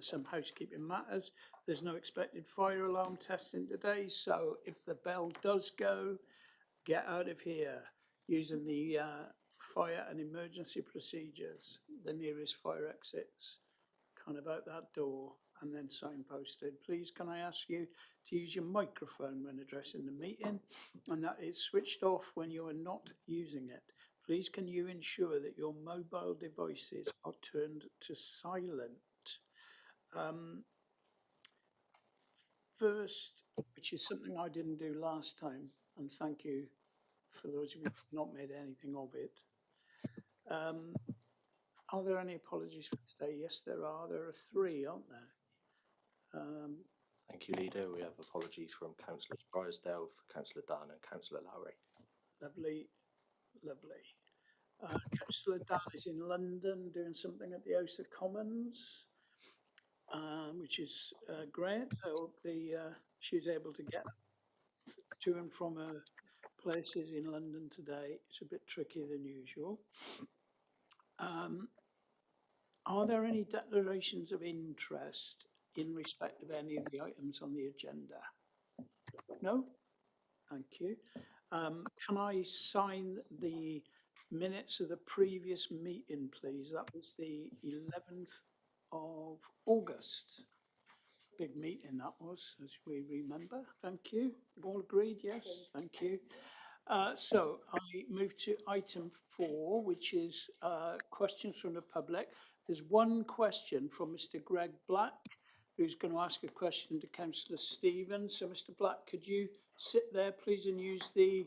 some housekeeping matters. There's no expected fire alarm testing today, so if the bell does go, get out of here using the fire and emergency procedures. The nearest fire exits kind of out that door and then signposted. Please can I ask you to use your microphone when addressing the meeting, and that is switched off when you are not using it. Please can you ensure that your mobile devices are turned to silent. First, which is something I didn't do last time, and thank you for those of you who've not made anything of it. Are there any apologies for today? Yes, there are. There are 3, aren't there? Thank you, Leader. We have apologies from Councillors Bryarsdale, Councillor Dunn and Councillor Lowry. Lovely, lovely. Councillor Dunn is in London doing something at the House of Commons, which is great. I hope she's able to get to and from her places in London today. It's a bit trickier than usual. Are there any declarations of interest in respect of any of the items on the agenda? No? Thank you. Can I sign the minutes of the previous meeting, please? That was the 11th of August. Big meeting that was, as we remember. Thank you. All agreed? Yes. Thank you. So I move to item 4, which is questions from the public. There's one question from Mr. Greg Black, who's going to ask a question to Councillor Stevens. So, Mr. Black, could you sit there, please, and use the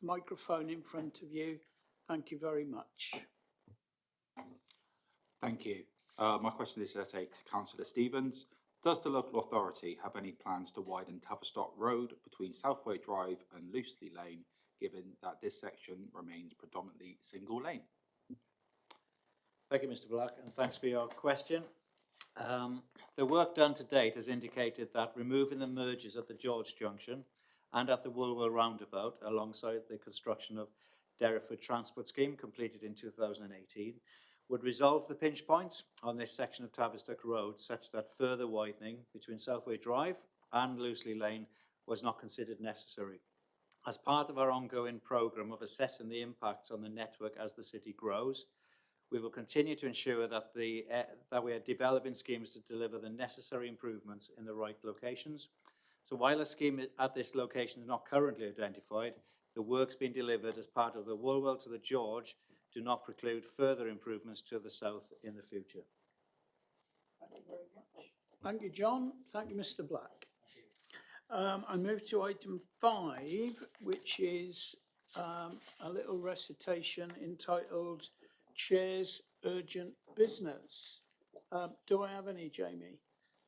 microphone in front of you? Thank you very much. Thank you. My question is to Councillor Stevens. Does the local authority have any plans to widen Tavistock Road between Southway Drive and Loosely Lane, given that this section remains predominantly single lane? Thank you, Mr. Black, and thanks for your question. The work done to date has indicated that removing the mergers at the George Junction and at the Woolwell Roundabout, alongside the construction of Derriford Transport Scheme completed in 2018, would resolve the pinch points on this section of Tavistock Road such that further widening between Southway Drive and Loosely Lane was not considered necessary. As part of our ongoing programme of assessing the impacts on the network as the city grows, we will continue to ensure that we are developing schemes to deliver the necessary improvements in the right locations. So while a scheme at this location is not currently identified, the works being delivered as part of the Woolwell to the George do not preclude further improvements to the south in the future. Thank you very much. Thank you, John. Thank you, Mr. Black. I move to item 5, which is a little recitation entitled Chair's Urgent Business. Do I have any, Jamie?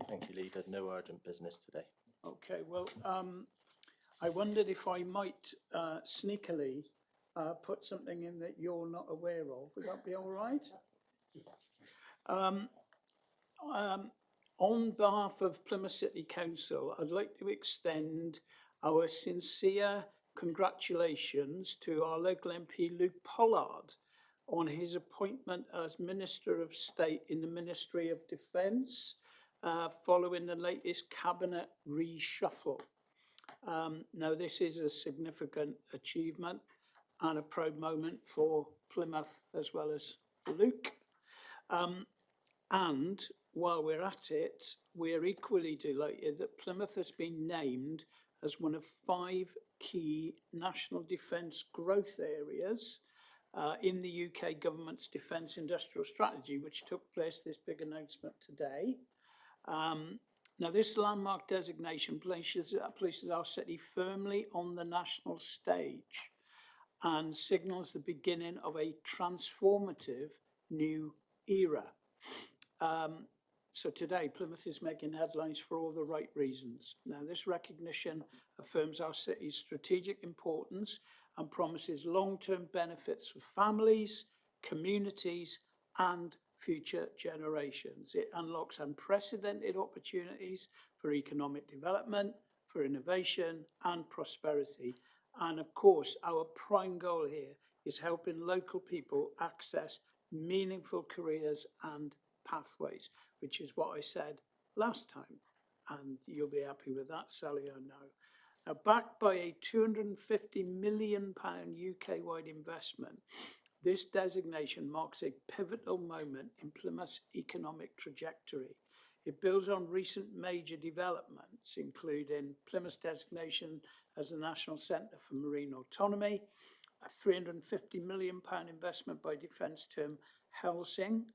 Thank you, Leader. No urgent business today. Okay, well, I wondered if I might sneakily put something in that you're not aware of. Would that be all right? On behalf of Plymouth City Council, I'd like to extend our sincere congratulations to our local MP, Luke Pollard, on his appointment as Minister of State in the Ministry of Defence, following the latest cabinet reshuffle. Now, this is a significant achievement and a proud moment for Plymouth as well as for Luke. And while we're at it, we're equally delighted that Plymouth has been named as one of 5 key national defence growth areas in the UK government's defence industrial strategy, which took place, this big announcement today. Now, this landmark designation places our city firmly on the national stage and signals the beginning of a transformative new era. So today, Plymouth is making headlines for all the right reasons. Now, this recognition affirms our city's strategic importance and promises long-term benefits for families, communities, and future generations. It unlocks unprecedented opportunities for economic development, for innovation and prosperity. And of course, our prime goal here is helping local people access meaningful careers and pathways, which is what I said last time. And you'll be happy with that, Sally, I know. Now, backed by a £250 million UK-wide investment, this designation marks a pivotal moment in Plymouth's economic trajectory. It builds on recent major developments, including Plymouth's designation as the National Centre for Marine Autonomy, a £350 million investment by defence term Helsing,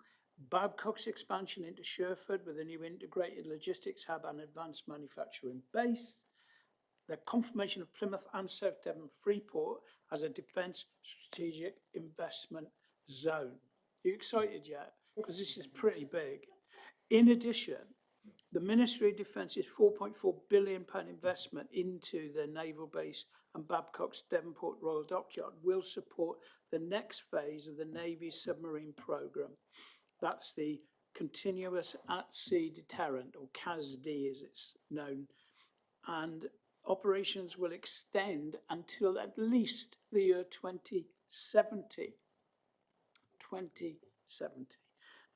Babcock's expansion into Sherford with a new integrated logistics hub and advanced manufacturing base, the confirmation of Plymouth and South Devon Freeport as a defence strategic investment zone. Are you excited yet? Because this is pretty big. In addition, the Ministry of Defence's £4.4 billion investment into the naval base and Babcock's Devonport Royal Dockyard will support the next phase of the Navy's submarine programme. That's the Continuous At-Sea Deterrent, or CASD as it's known, and operations will extend until at least the year 2070. 2070.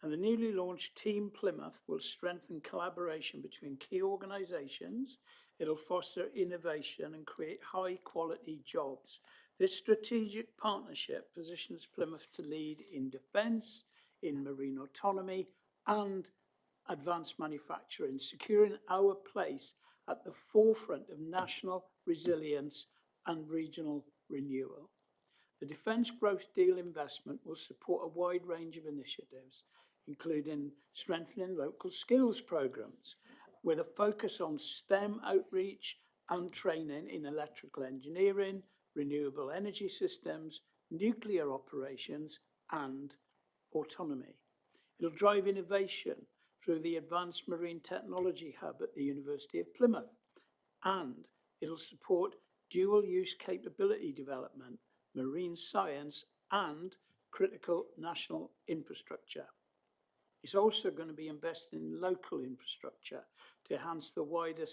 And the newly launched Team Plymouth will strengthen collaboration between key organisations. It'll foster innovation and create high quality jobs. This strategic partnership positions Plymouth to lead in defence, in marine autonomy and advanced manufacturing, securing our place at the forefront of national resilience and regional renewal. The Defence Growth Deal investment will support a wide range of initiatives, including strengthening local skills programmes, with a focus on STEM outreach and training in electrical engineering, renewable energy systems, nuclear operations and autonomy. It'll drive innovation through the Advanced Marine Technology Hub at the University of Plymouth, and it'll support dual-use capability development, marine science and critical national infrastructure. It's also going to be investing in local infrastructure to enhance the wider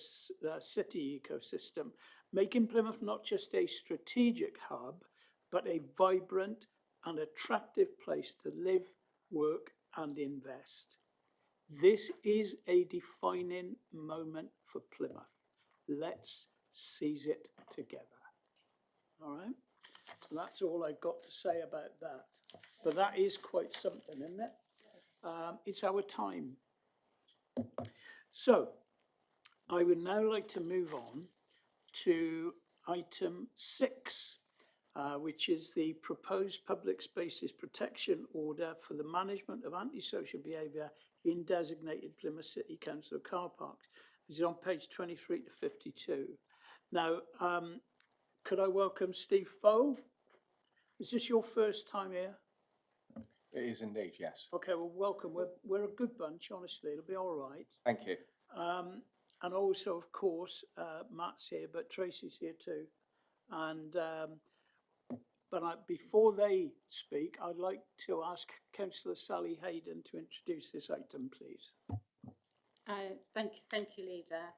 city ecosystem, making Plymouth not just a strategic hub, but a vibrant and attractive place to live, work and invest. This is a defining moment for Plymouth. Let's seize it together. All right? So that's all I've got to say about that. But that is quite something, isn't it? It's our time. So I would now like to move on to item 6, which is the proposed public spaces protection order for the management of antisocial behaviour in designated Plymouth City Council car parks. This is on page 23 to 52. Now, could I welcome Steve Foe? Is this your first time here? It is indeed, yes. Okay, well, welcome. We're a good bunch, honestly. It'll be all right. Thank you. And also, of course, Matt's here, but Tracy's here too. And before they speak, I'd like to ask Councillor Sally Hayden to introduce this item, please. Thank you, Leader.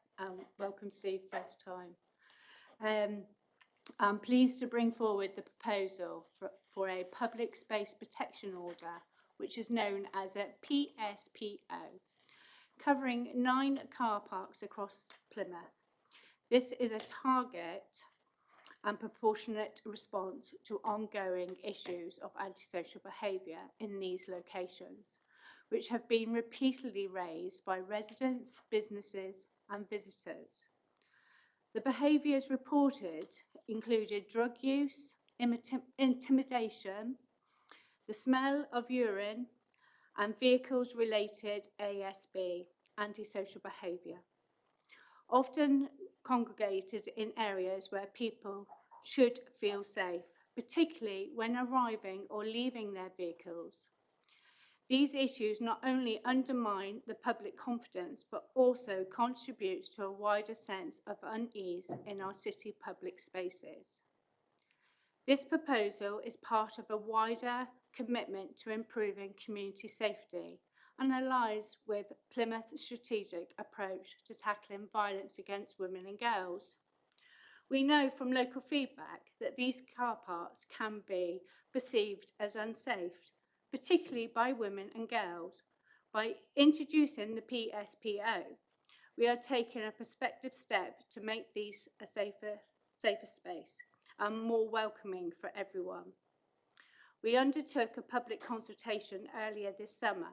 Welcome, Steve, first time. I'm pleased to bring forward the proposal for a public space protection order, which is known as a PSPO, covering 9 car parks across Plymouth. This is a target and proportionate response to ongoing issues of antisocial behaviour in these locations, which have been repeatedly raised by residents, businesses and visitors. The behaviours reported included drug use, intimidation, the smell of urine and vehicles-related ASB, antisocial behaviour, often congregated in areas where people should feel safe, particularly when arriving or leaving their vehicles. These issues not only undermine the public confidence, but also contributes to a wider sense of unease in our city public spaces. This proposal is part of a wider commitment to improving community safety and aligns with Plymouth's strategic approach to tackling violence against women and girls. We know from local feedback that these car parks can be perceived as unsafe, particularly by women and girls, By introducing the PSPO, we are taking a prospective step to make these a safer space and more welcoming for everyone. We undertook a public consultation earlier this summer,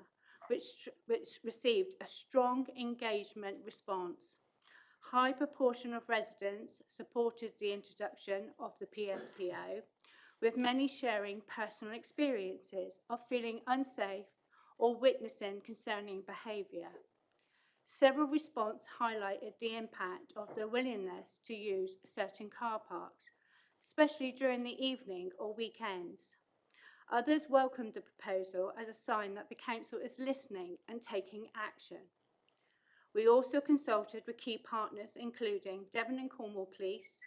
which received a strong engagement response. High proportion of residents supported the introduction of the PSPO, with many sharing personal experiences of feeling unsafe or witnessing concerning behaviour. Several responses highlighted the impact of their willingness to use certain car parks, especially during the evening or weekends. Others welcomed the proposal as a sign that the council is listening and taking action. We also consulted with key partners including Devon and Cornwall Police,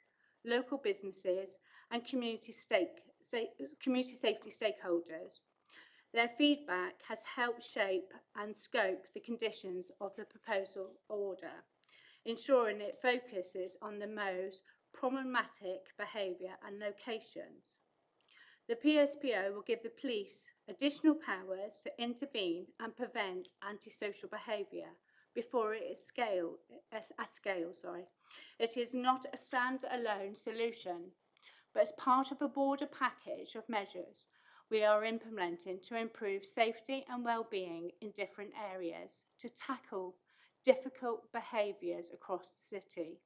local businesses and community safety stakeholders. Their feedback has helped shape and scope the conditions of the proposal order, ensuring it focuses on the most problematic behaviour and locations. The PSPO will give the police additional powers to intervene and prevent antisocial behaviour before it is at scale. It is not a standalone solution, but as part of a broader package of measures we are implementing to improve safety and well-being in different areas to tackle difficult behaviours across the city.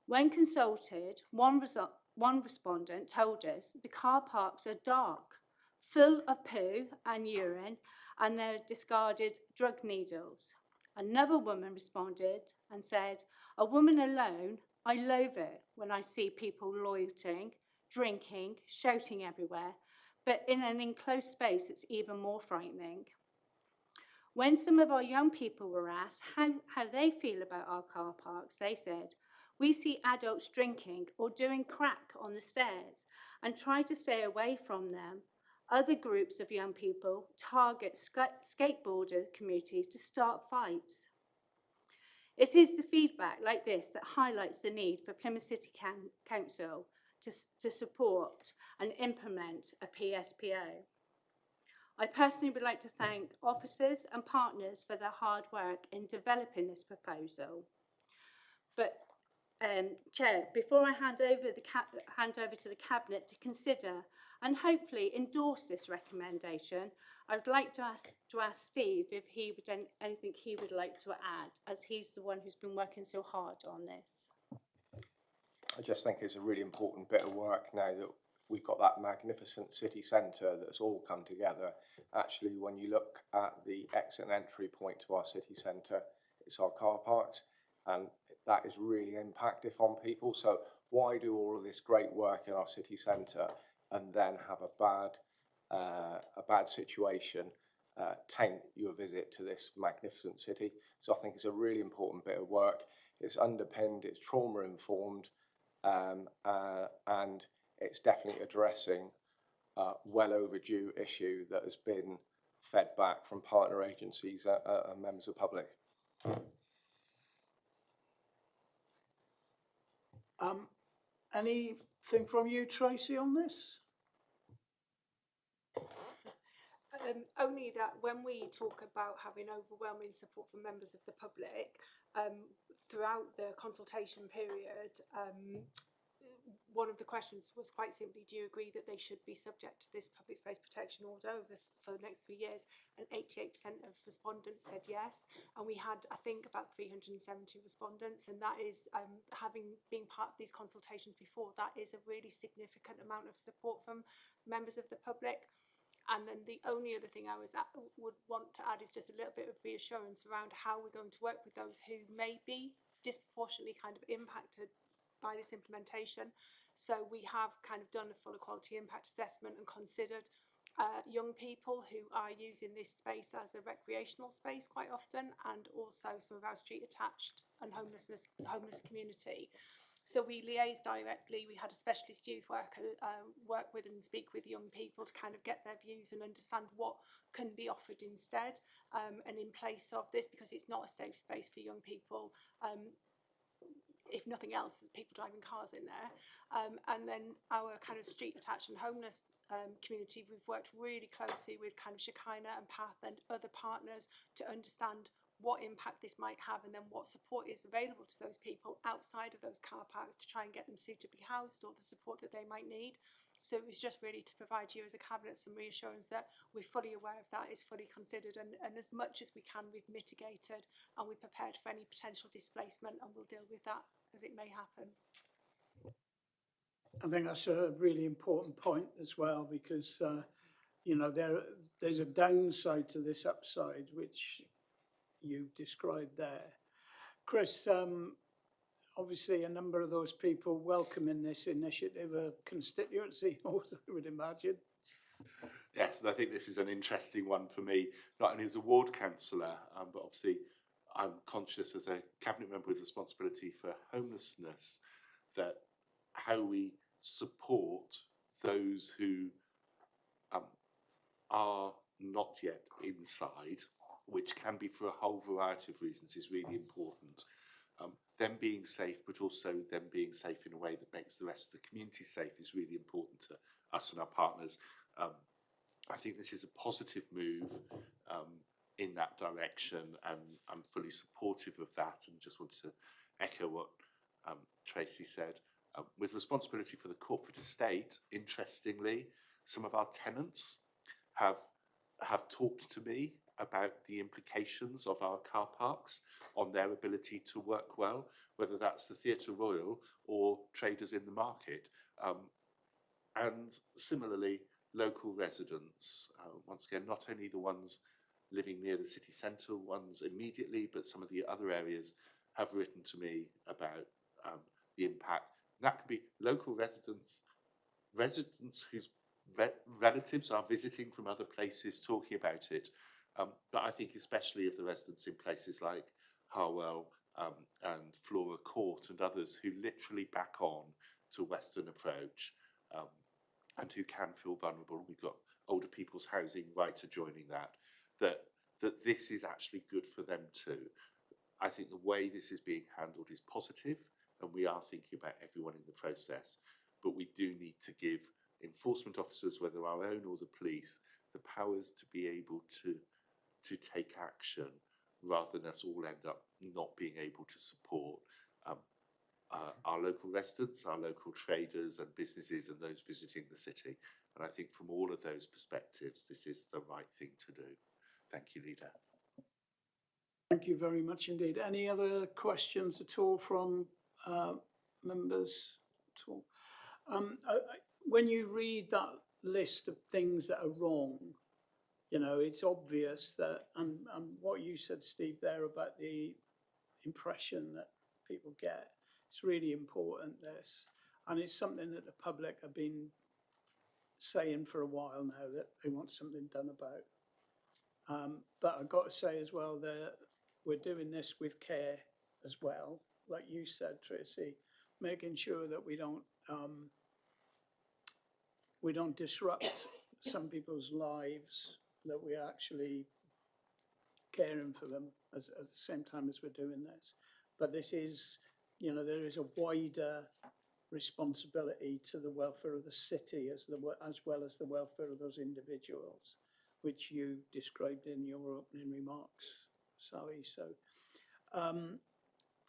When consulted, one respondent told us the car parks are dark, full of poo and urine, and their discarded drug needles. Another woman responded and said, "A woman alone, I loathe it when I see people loitering, drinking, shouting everywhere, but in an enclosed space it's even more frightening." When some of our young people were asked how they feel about our car parks, they said, "We see adults drinking or doing crack on the stairs and try to stay away from them." Other groups of young people target skateboarder community to start fights. It is the feedback like this that highlights the need for Plymouth City Council to support and implement a PSPO. I personally would like to thank officers and partners for their hard work in developing this proposal. But Chair, before I hand over to the Cabinet to consider and hopefully endorse this recommendation, I would like to ask Steve if he would anything he would like to add, as he's the one who's been working so hard on this. I just think it's a really important bit of work now that we've got that magnificent city centre that's all come together. Actually, when you look at the exit and entry point to our city centre, it's our car parks, and that is really impactful on people. So why do all of this great work in our city centre and then have a bad situation taint your visit to this magnificent city? So I think it's a really important bit of work. It's underpinned, it's trauma informed, and it's definitely addressing a well overdue issue that has been fed back from partner agencies and members of the public. Anything from you, Tracy, on this? Only that when we talk about having overwhelming support from members of the public, throughout the consultation period, one of the questions was quite simply, do you agree that they should be subject to this public space protection order for the next 3 years? And 88% of respondents said yes. And we had, I think, about 370 respondents. And that is, having been part of these consultations before, that is a really significant amount of support from members of the public. And then the only other thing I would want to add is just a little bit of reassurance around how we're going to work with those who may be disproportionately kind of impacted by this implementation. So we have kind of done a full equality impact assessment and considered young people who are using this space as a recreational space quite often, and also some of our street attached and homeless community. So we liaised directly. We had a specialist youth worker work with and speak with young people to kind of get their views and understand what can be offered instead and in place of this, because it's not a safe space for young people. if nothing else, people driving cars in there. And then our kind of street attached and homeless community, we've worked really closely with kind of Shekinah and Path and other partners to understand what impact this might have, and then what support is available to those people outside of those car parks to try and get them suitably housed or the support that they might need. So it was just really to provide you as a cabinet some reassurance that we're fully aware of that, is fully considered, and as much as we can we've mitigated and we're prepared for any potential displacement, and we'll deal with that as it may happen. I think that's a really important point as well, because you know, there's a downside to this upside, which you described there. Chris, obviously a number of those people welcoming this initiative are constituency also, I would imagine. Yes, and I think this is an interesting one for me, not only as a ward councillor, but obviously I'm conscious as a cabinet member with responsibility for homelessness that how we support those who are not yet inside, which can be for a whole variety of reasons, is really important. Them being safe, but also them being safe in a way that makes the rest of the community safe, is really important to us and our partners. I think this is a positive move in that direction, and I'm fully supportive of that, and just want to echo what Tracy said. With responsibility for the corporate estate, interestingly, some of our tenants have talked to me about the implications of our car parks on their ability to work well, whether that's the Theatre Royal or traders in the market. And similarly, local residents, once again, not only the ones living near the city centre, ones immediately, but some of the other areas have written to me about the impact. That could be local residents whose relatives are visiting from other places talking about it, but I think especially of the residents in places like Harwell and Flora Court and others who literally back on to Western Approach and who can feel vulnerable. We've got older people's housing right adjoining that this is actually good for them too. I think the way this is being handled is positive, and we are thinking about everyone in the process, but we do need to give enforcement officers, whether our own or the police, the powers to be able to take action, rather than us all end up not being able to support our local residents, our local traders and businesses, and those visiting the city. And I think from all of those perspectives, this is the right thing to do. Thank you, Leader. Thank you very much indeed. Any other questions at all from members at all? When you read that list of things that are wrong, you know, it's obvious that, and what you said, Steve, there about the impression that people get, it's really important, this. And it's something that the public have been saying for a while now, that they want something done about. But I've got to say as well that we're doing this with care as well, like you said, Tracy, making sure that we don't disrupt some people's lives, that we're actually caring for them at the same time as we're doing this. But this is, you know, there is a wider responsibility to the welfare of the city as well as the welfare of those individuals, which you described in your opening remarks, Sally. So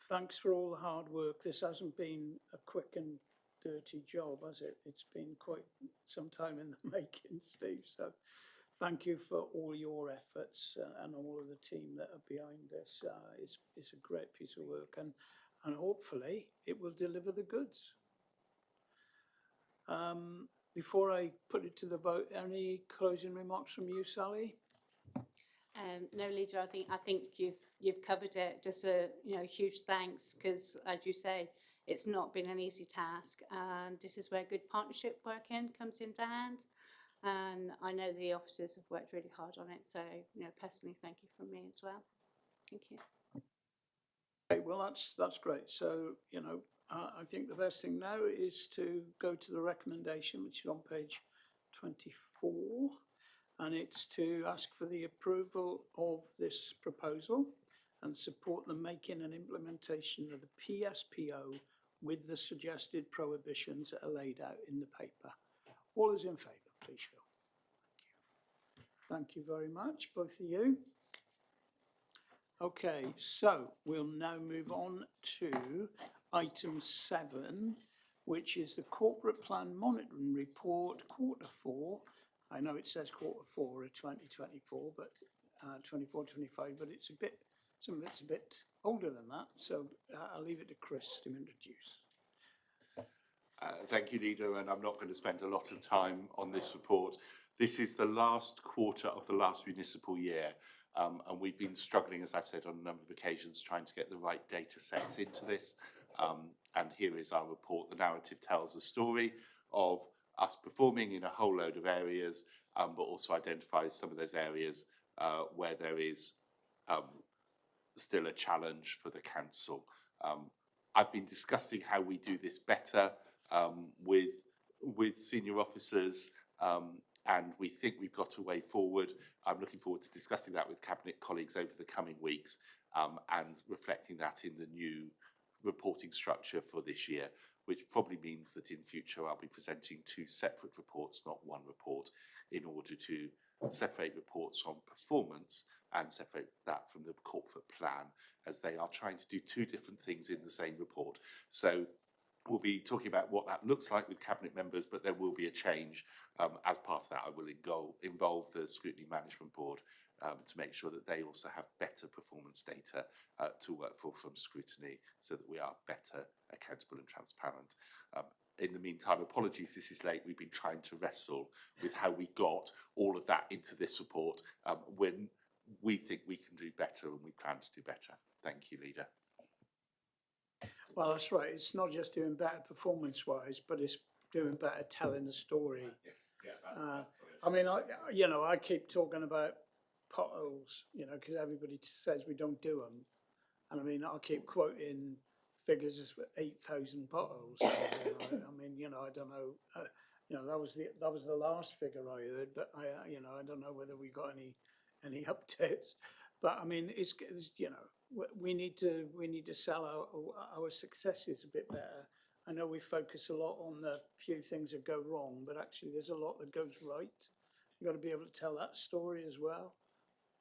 thanks for all the hard work. This hasn't been a quick and dirty job, has it? It's been quite some time in the making, Steve. So thank you for all your efforts and all of the team that are behind this. It's a great piece of work, and hopefully it will deliver the goods. Before I put it to the vote, any closing remarks from you, Sally? No, Leader, I think you've covered it. Just a huge thanks, because as you say, it's not been an easy task, and this is where good partnership working comes into hand. And I know the officers have worked really hard on it. So, personally, thank you from me as well. Thank you. Okay, well, that's great. So, I think the best thing now is to go to the recommendation, which is on page 24, and it's to ask for the approval of this proposal and support the making and implementation of the PSPO with the suggested prohibitions that are laid out in the paper. All those in favour, please show. Thank you very much, both of you. Okay, so we'll now move on to item 7, which is the Corporate Plan Monitoring Report, Q4. I know it says Q4 of 2024, but 24-25, but it's a bit, some of it's a bit older than that. So I'll leave it to Chris to introduce. Thank you, Leader, and I'm not going to spend a lot of time on this report. This is the last quarter of the last municipal year, and we've been struggling, as I've said on a number of occasions, trying to get the right data sets into this. And here is our report. The narrative tells a story of us performing in a whole load of areas, but also identifies some of those areas where there is still a challenge for the council. I've been discussing how we do this better with senior officers, and we think we've got a way forward. I'm looking forward to discussing that with Cabinet colleagues over the coming weeks, and reflecting that in the new reporting structure for this year, which probably means that in future I'll be presenting 2 separate reports, not 1 report, in order to separate reports on performance and separate that from the corporate plan, as they are trying to do 2 different things in the same report. So we'll be talking about what that looks like with Cabinet members, but there will be a change. As part of that, I will involve the Scrutiny Management Board to make sure that they also have better performance data to work from scrutiny, so that we are better, accountable and transparent. In the meantime, apologies, this is late. We've been trying to wrestle with how we got all of that into this report when we think we can do better and we plan to do better. Thank you, Leader. Well, that's right. It's not just doing better performance-wise, but it's doing better telling the story. Yes, yeah, I mean, I keep talking about potholes, because everybody says we don't do them. And I mean, I keep quoting figures as 8,000 potholes. I don't know. That was the last figure I heard, but I don't know whether we got any updates. But I mean, it's we need to sell our successes a bit better. I know we focus a lot on the few things that go wrong, but actually there's a lot that goes right. You've got to be able to tell that story as well.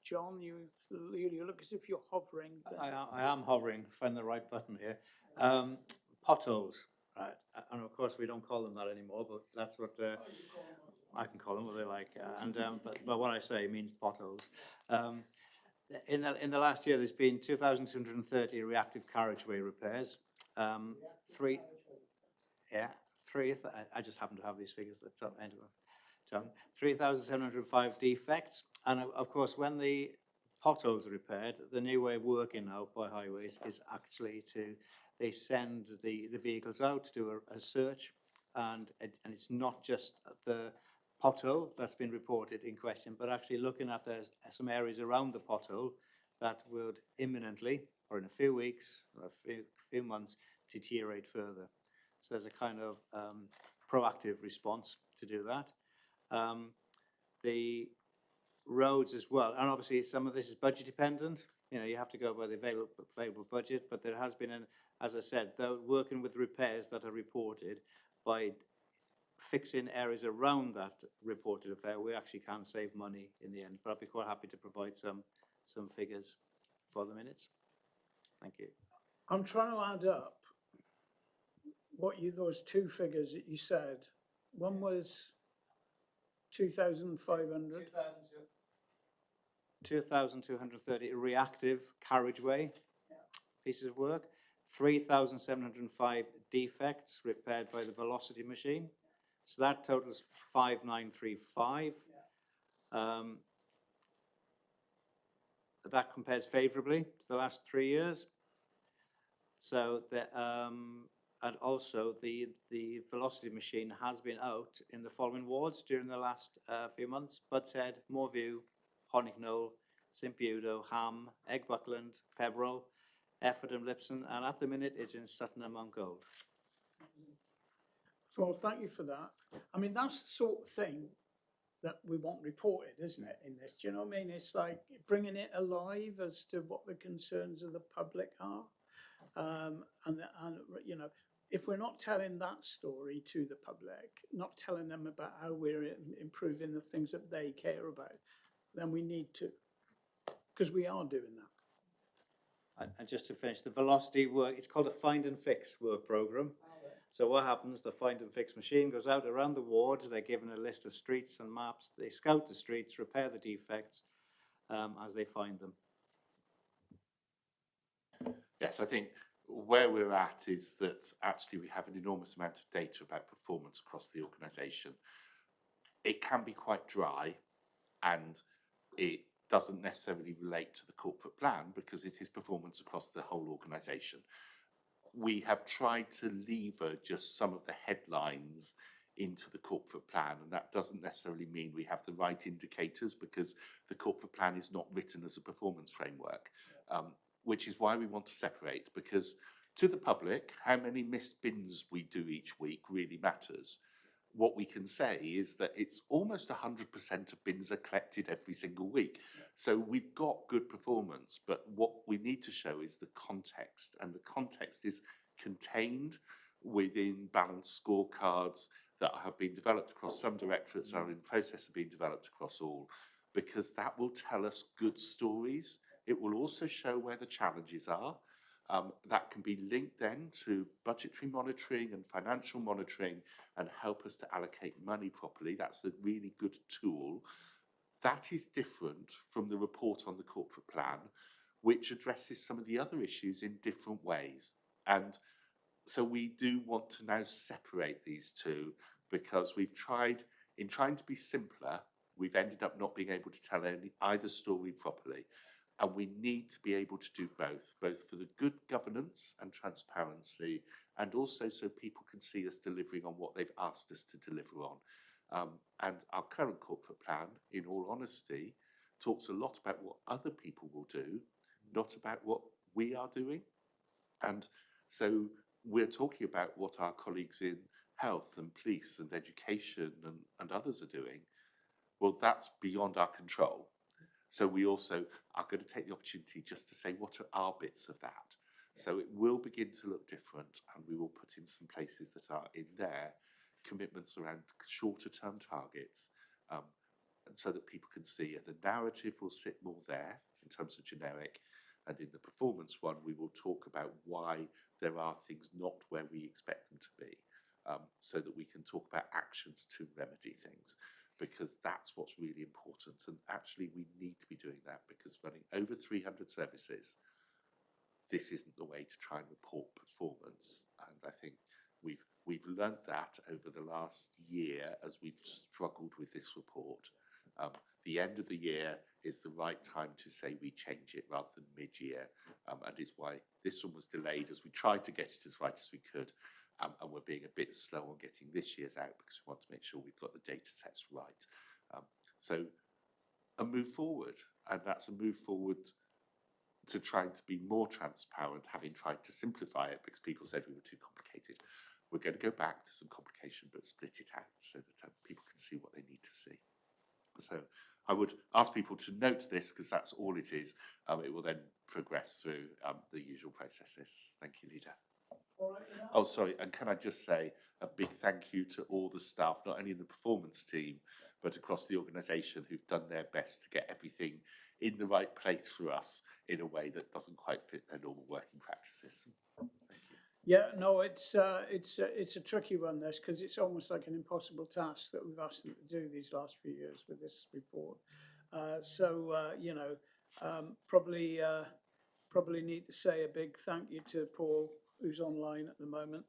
John, you look as if you're hovering. I am hovering, find the right button here. Potholes, right? And of course we don't call them that anymore, but that's what I can call them what they like. But what I say means potholes. In the last year, there's been 2,230 reactive carriageway repairs. I just happen to have these figures at the top end of it. 3,705 defects, and of course when the potholes are repaired, the new way of working now by highways is actually they send the vehicles out to do a search, and it's not just the pothole that's been reported in question, but actually looking at there's some areas around the pothole that would imminently, or in a few weeks or a few months, deteriorate further. So there's a kind of proactive response to do that. The roads as well, and obviously some of this is budget dependent. You have to go by the available budget, but there has been, as I said, though, working with repairs that are reported, by fixing areas around that reported affair, we actually can save money in the end. But I'd be quite happy to provide some figures for the minutes. Thank you. I'm trying to add up those 2 figures that you said. One was 2,500. 2,230 reactive carriageway pieces of work. 3,705 defects repaired by the velocity machine. So that totals 5,935. That compares favourably to the last 3 years. So and also the velocity machine has been out in the following wards during the last few months: Budshead, Moorview, Honigknoll, St Budo, Ham, Eggbuckland, Peveril, Efford and Lipson, and at the minute it's in Sutton and Mount Gold. Well, thank you for that. I mean, that's the sort of thing that we want reported, isn't it, in this? Do you know what I mean? It's like bringing it alive as to what the concerns of the public are. And, you know, if we're not telling that story to the public, not telling them about how we're improving the things that they care about, then we need to, because we are doing that. And just to finish, the velocity work, it's called a find and fix work programme. So what happens, the find and fix machine goes out around the ward, they're given a list of streets and maps, they scout the streets, repair the defects as they find them. Yes, I think where we're at is that actually we have an enormous amount of data about performance across the organisation. It can be quite dry and it doesn't necessarily relate to the corporate plan because it is performance across the whole organisation. We have tried to lever just some of the headlines into the corporate plan, and that doesn't necessarily mean we have the right indicators because the corporate plan is not written as a performance framework, which is why we want to separate, because to the public, how many missed bins we do each week really matters. What we can say is that it's almost 100% of bins are collected every single week. So we've got good performance, but what we need to show is the context, and the context is contained within balanced scorecards that have been developed across some directorates and are in the process of being developed across all, because that will tell us good stories. It will also show where the challenges are. That can be linked then to budgetary monitoring and financial monitoring and help us to allocate money properly. That's a really good tool. That is different from the report on the corporate plan, which addresses some of the other issues in different ways. And so we do want to now separate these two because we've tried, in trying to be simpler, we've ended up not being able to tell either story properly. And we need to be able to do both for the good governance and transparency, and also so people can see us delivering on what they've asked us to deliver on. And our current corporate plan, in all honesty, talks a lot about what other people will do, not about what we are doing. And so we're talking about what our colleagues in health and police and education and others are doing. Well, that's beyond our control. So we also are going to take the opportunity just to say what are our bits of that. So it will begin to look different, and we will put in some places that are in there commitments around shorter term targets, and so that people can see, and the narrative will sit more there in terms of generic, and in the performance one we will talk about why there are things not where we expect them to be, so that we can talk about actions to remedy things. Because that's what's really important. And actually we need to be doing that, because running over 300 services, this isn't the way to try and report performance. And I think we've learned that over the last year as we've struggled with this report. The end of the year is the right time to say we change it rather than mid-year, and is why this one was delayed as we tried to get it as right as we could. And we're being a bit slow on getting this year's out because we want to make sure we've got the data sets right. So a move forward, and that's a move forward to trying to be more transparent, having tried to simplify it because people said we were too complicated. We're going to go back to some complication but split it out so that people can see what they need to see. So I would ask people to note this because that's all it is. It will then progress through the usual processes. Thank you, Leader. Oh, sorry, and can I just say a big thank you to all the staff, not only in the performance team, but across the organisation who've done their best to get everything in the right place for us in a way that doesn't quite fit their normal working practices. Thank you. Yeah, no, it's a tricky one, this, because it's almost like an impossible task that we've asked them to do these last few years with this report. You know, probably need to say a big thank you to Paul, who's online at the moment,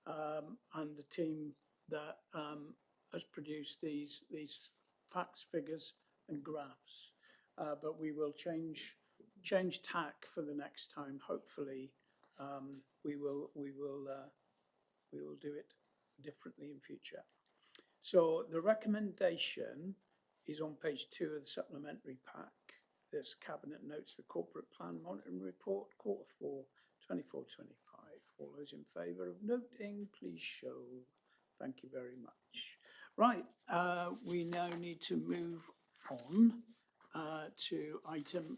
and the team that has produced these facts, figures, and graphs. But we will change tack for the next time. Hopefully, we will do it differently in future. So the recommendation is on page 2 of the supplementary pack. This Cabinet notes the corporate plan monitoring report, Q4 24-25. All those in favour of noting, please show. Thank you very much. Right, we now need to move on to item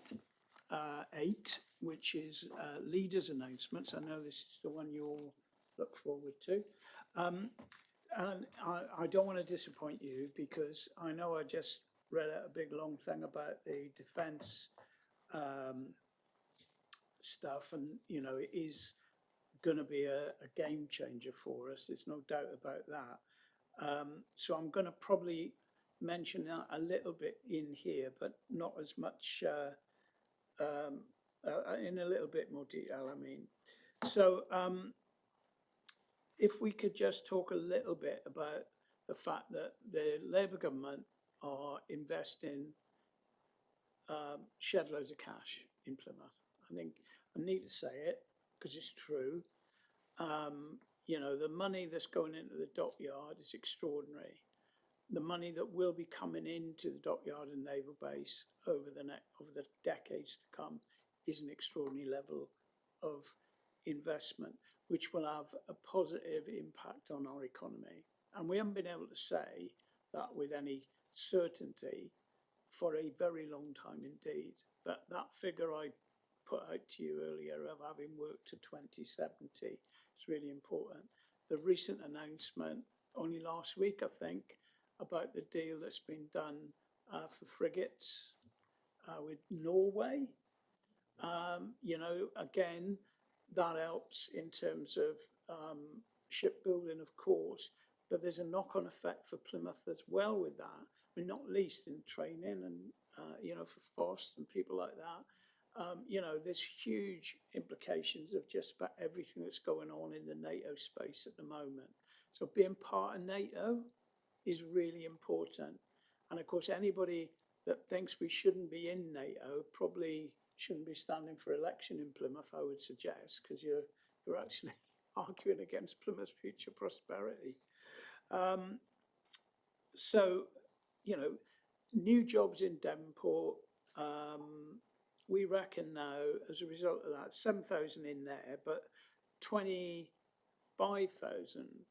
8, which is leaders' announcements. I know this is the one you all look forward to. And I don't want to disappoint you, because I know I just read out a big long thing about the defence stuff, and you know, it is going to be a game changer for us. There's no doubt about that. So I'm going to probably mention that a little bit in here, but not as much in a little bit more detail, I mean. So if we could just talk a little bit about the fact that the Labour government are investing shed loads of cash in Plymouth. I think I need to say it because it's true. You know, the money that's going into the dockyard is extraordinary. The money that will be coming into the dockyard and naval base over the decades to come is an extraordinary level of investment, which will have a positive impact on our economy. And we haven't been able to say that with any certainty for a very long time indeed. But that figure I put out to you earlier of having worked to 2070 is really important. The recent announcement, only last week I think, about the deal that's been done for frigates with Norway. You know, again, that helps in terms of shipbuilding, of course, but there's a knock-on effect for Plymouth as well with that. I mean, not least in training and, you know, for FOST and people like that. You know, there's huge implications of just about everything that's going on in the NATO space at the moment. So being part of NATO is really important. And of course, anybody that thinks we shouldn't be in NATO probably shouldn't be standing for election in Plymouth, I would suggest, because you're actually arguing against Plymouth's future prosperity. So, you know, new jobs in Devonport, we reckon now, as a result of that, 7,000 in there, but 25,000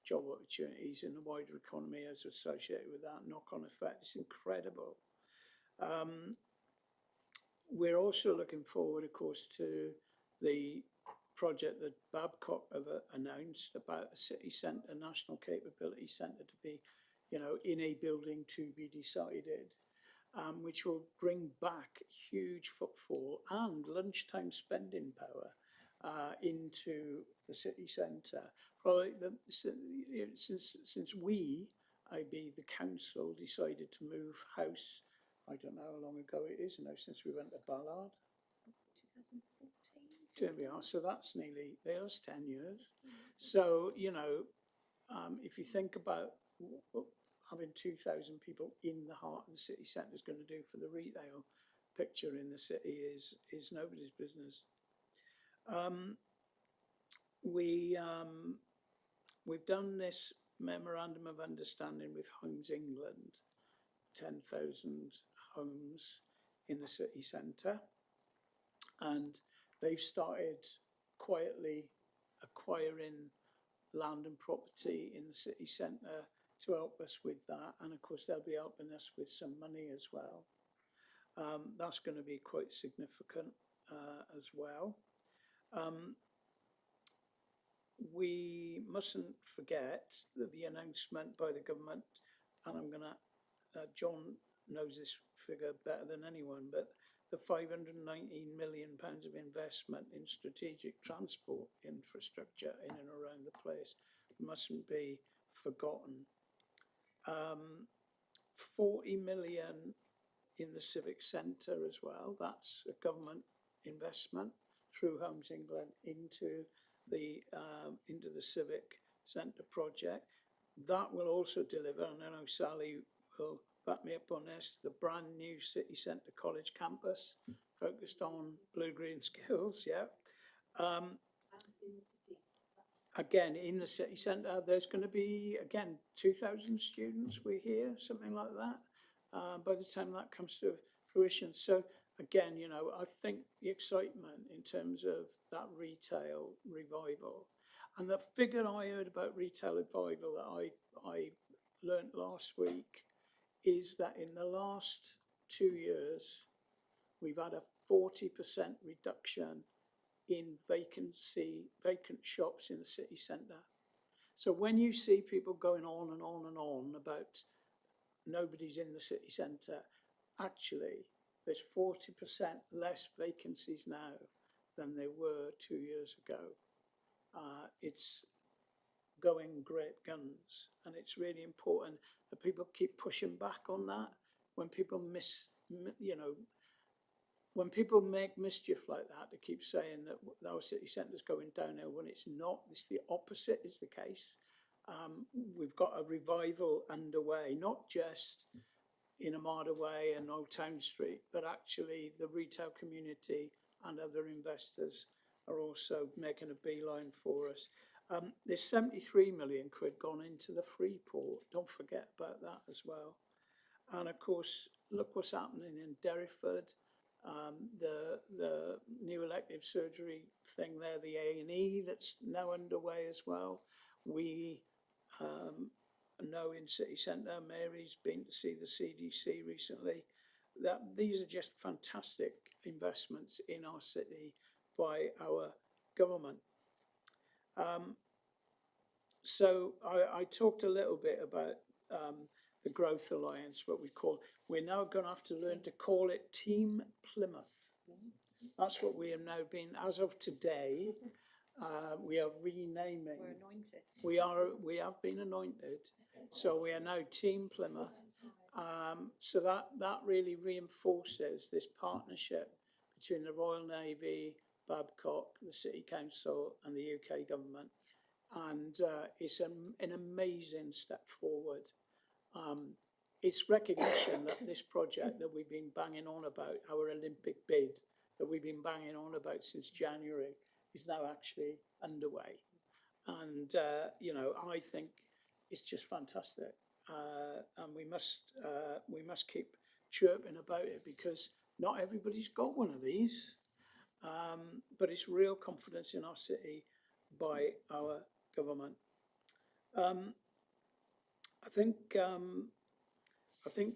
job opportunities in the wider economy as associated with that knock-on effect. It's incredible. We're also looking forward, of course, to the project that Babcock have announced about a city centre, national capability centre to be, you know, in a building to be decided, which will bring back huge footfall and lunchtime spending power into the city centre. Probably since we, i.e. the council, decided to move house, I don't know how long ago it is now, since we went to Ballard. 2014. So that's that's 10 years. So, you know, if you think about what having 2,000 people in the heart of the city centre is going to do for the retail picture in the city is nobody's business. We've done this memorandum of understanding with Homes England, 10,000 homes in the city centre, and they've started quietly acquiring land and property in the city centre to help us with that, and of course they'll be helping us with some money as well. That's going to be quite significant as well. We mustn't forget that the announcement by the government, and I'm going to, John knows this figure better than anyone, but the £519 million of investment in strategic transport infrastructure in and around the place mustn't be forgotten. 40 million in the civic centre as well. That's a government investment through Homes England into the civic centre project. That will also deliver, and I know Sally will back me up on this, the brand new city centre college campus focused on blue-green skills, yeah. Again, in the city centre, there's going to be, again, 2,000 students, we hear, something like that, by the time that comes to fruition. So, again, you know, I think the excitement in terms of that retail revival, and the figure I heard about retail revival that I learnt last week is that in the last 2 years, we've had a 40% reduction in vacant shops in the city centre. So when you see people going on and on and on about nobody's in the city centre, actually there's 40% less vacancies now than there were 2 years ago. It's going great guns, and it's really important that people keep pushing back on that. When people when people make mischief like that, they keep saying that our city centre's going downhill when it's not. It's the opposite is the case. We've got a revival underway, not just in Armada Way and Old Town Street, but actually the retail community and other investors are also making a beeline for us. There's 73 million quid gone into the Freeport. Don't forget about that as well. And of course, look what's happening in Derriford. The new elective surgery thing there, the A&E that's now underway as well. We know in city centre, Mary's been to see the CDC recently, that these are just fantastic investments in our city by our government. So I talked a little bit about the Growth Alliance, what we call. We're now going to have to learn to call it Team Plymouth. That's what we have now been, as of today, we are renaming. We're anointed. We have been anointed. So we are now Team Plymouth. So that really reinforces this partnership between the Royal Navy, Babcock, the City Council and the UK government. And it's an amazing step forward. It's recognition that this project that we've been banging on about, our Olympic bid, that we've been banging on about since January, is now actually underway. And, I think it's just fantastic. And we must keep chirping about it because not everybody's got one of these. But it's real confidence in our city by our government. I think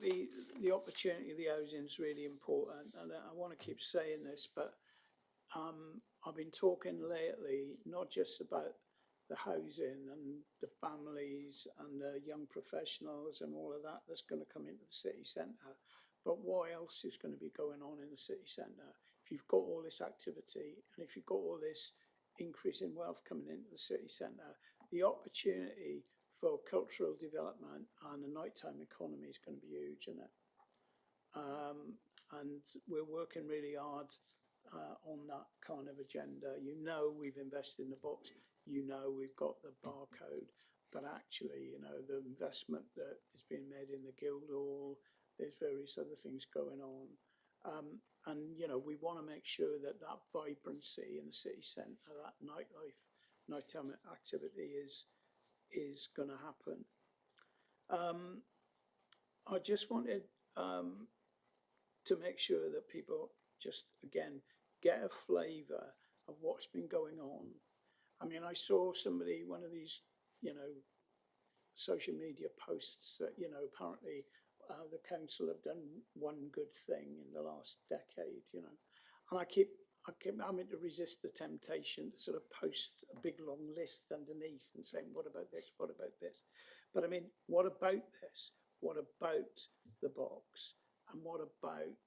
the opportunity of the housing is really important, and I want to keep saying this, but I've been talking lately not just about the housing and the families and the young professionals and all of that that's going to come into the city centre, but what else is going to be going on in the city centre? If you've got all this activity and if you've got all this increase in wealth coming into the city centre, the opportunity for cultural development and the nighttime economy is going to be huge, isn't it? And we're working really hard on that kind of agenda. We've invested in the box. We've got the barcode, but actually, the investment that is being made in the Guildhall, there's various other things going on. And we want to make sure that vibrancy in the city centre, that nighttime activity is going to happen. I just wanted to make sure that people just, again, get a flavour of what's been going on. I mean, I saw one of these, social media posts that, apparently the council have done one good thing in the last decade, and I keep having to resist the temptation to sort of post a big long list underneath and saying, what about this? What about this? But I mean, what about this? What about the box? And what about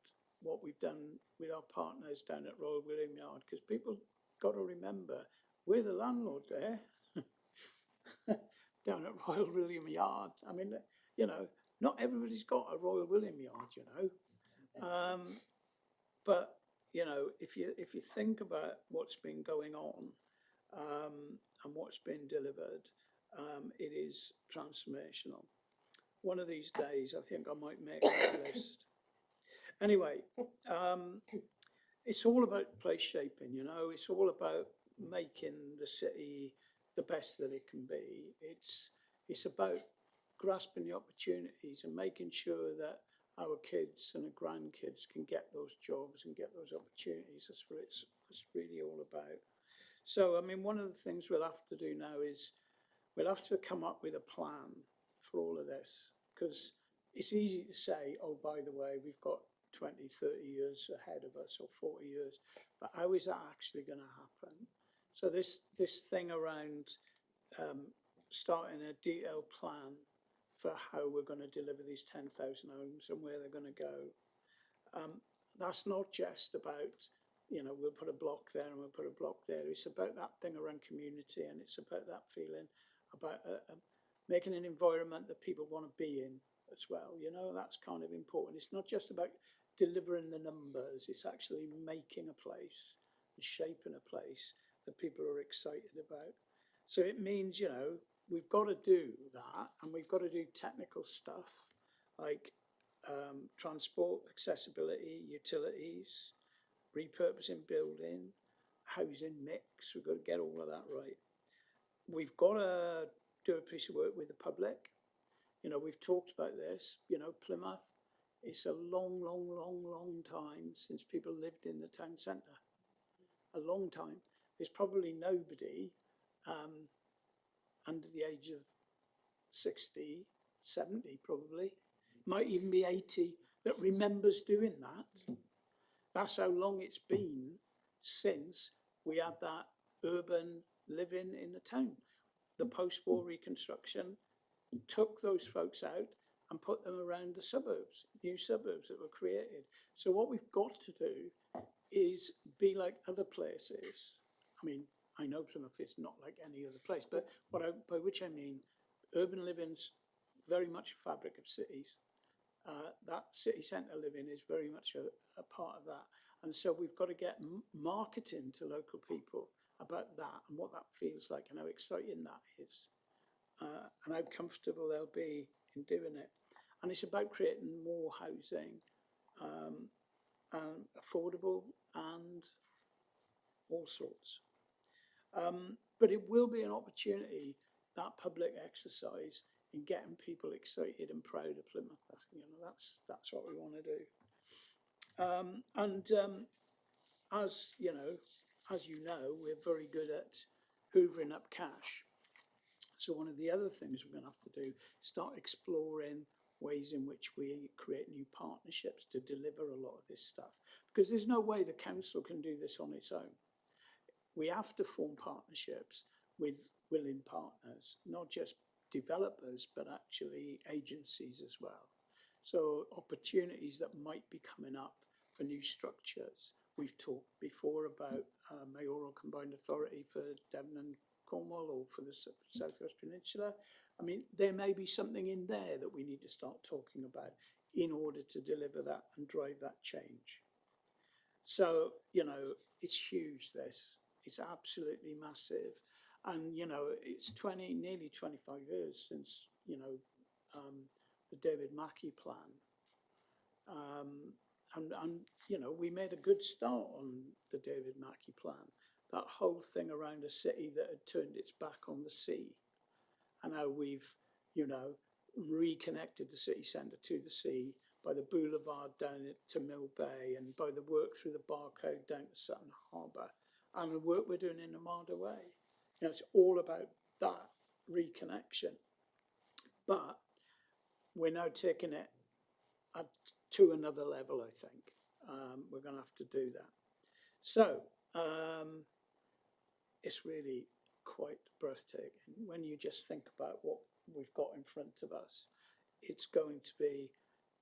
what we've done with our partners down at Royal William Yard? Because people got to remember, we're the landlord there, down at Royal William Yard. I mean, not everybody's got a Royal William Yard, but if you think about what's been going on and what's been delivered, it is transformational. One of these days, I think I might make that list. Anyway, it's all about place shaping, It's all about making the city the best that it can be. It's about grasping the opportunities and making sure that our kids and our grandkids can get those jobs and get those opportunities. That's what it's really all about. So, I mean, one of the things we'll have to do now is we'll have to come up with a plan for all of this, because it's easy to say, oh, by the way, we've got 20, 30 years ahead of us or 40 years, but how is that actually going to happen? So this thing around starting a detailed plan for how we're going to deliver these 10,000 homes and where they're going to go, that's not just about, you know, we'll put a block there and we'll put a block there. It's about that thing around community, and it's about that feeling about making an environment that people want to be in as well. You know, that's kind of important. It's not just about delivering the numbers, it's actually making a place and shaping a place that people are excited about. So it means, you know, we've got to do that, and we've got to do technical stuff like transport, accessibility, utilities, repurposing building, housing mix. We've got to get all of that right. We've got to do a piece of work with the public. You know, we've talked about this, you know, Plymouth, it's a long, long, long, long time since people lived in the town centre. A long time. There's probably nobody under the age of 60, 70 probably, might even be 80, that remembers doing that. That's how long it's been since we had that urban living in the town. The post-war reconstruction took those folks out and put them around the suburbs, new suburbs that were created. So what we've got to do is be like other places. I mean, I know Plymouth is not like any other place, but by which I mean urban living's very much a fabric of cities. That city centre living is very much a part of that. And so we've got to get marketing to local people about that and what that feels like and how exciting that is. And how comfortable they'll be in doing it. And it's about creating more housing, affordable and all sorts. But it will be an opportunity, that public exercise, in getting people excited and proud of Plymouth. You know, that's what we want to do. As you know, we're very good at hoovering up cash. So one of the other things we're going to have to do is start exploring ways in which we create new partnerships to deliver a lot of this stuff. Because there's no way the council can do this on its own. We have to form partnerships with willing partners, not just developers, but actually agencies as well. So opportunities that might be coming up for new structures. We've talked before about mayoral combined authority for Devon and Cornwall or for the South West Peninsula. I mean, there may be something in there that we need to start talking about in order to deliver that and drive that change. So, you know, it's huge, this. It's absolutely massive. And, you know, it's nearly 25 years since, you know, the David Mackey plan. And, you know, we made a good start on the David Mackey plan. That whole thing around a city that had turned its back on the sea, and how we've, you know, reconnected the city centre to the sea by the boulevard down to Mill Bay and by the work through the barcode down to Sutton Harbour and the work we're doing in Armada Way. You know, it's all about that reconnection. But we're now taking it to another level, I think. We're going to have to do that. So, it's really quite breathtaking when you just think about what we've got in front of us. It's going to be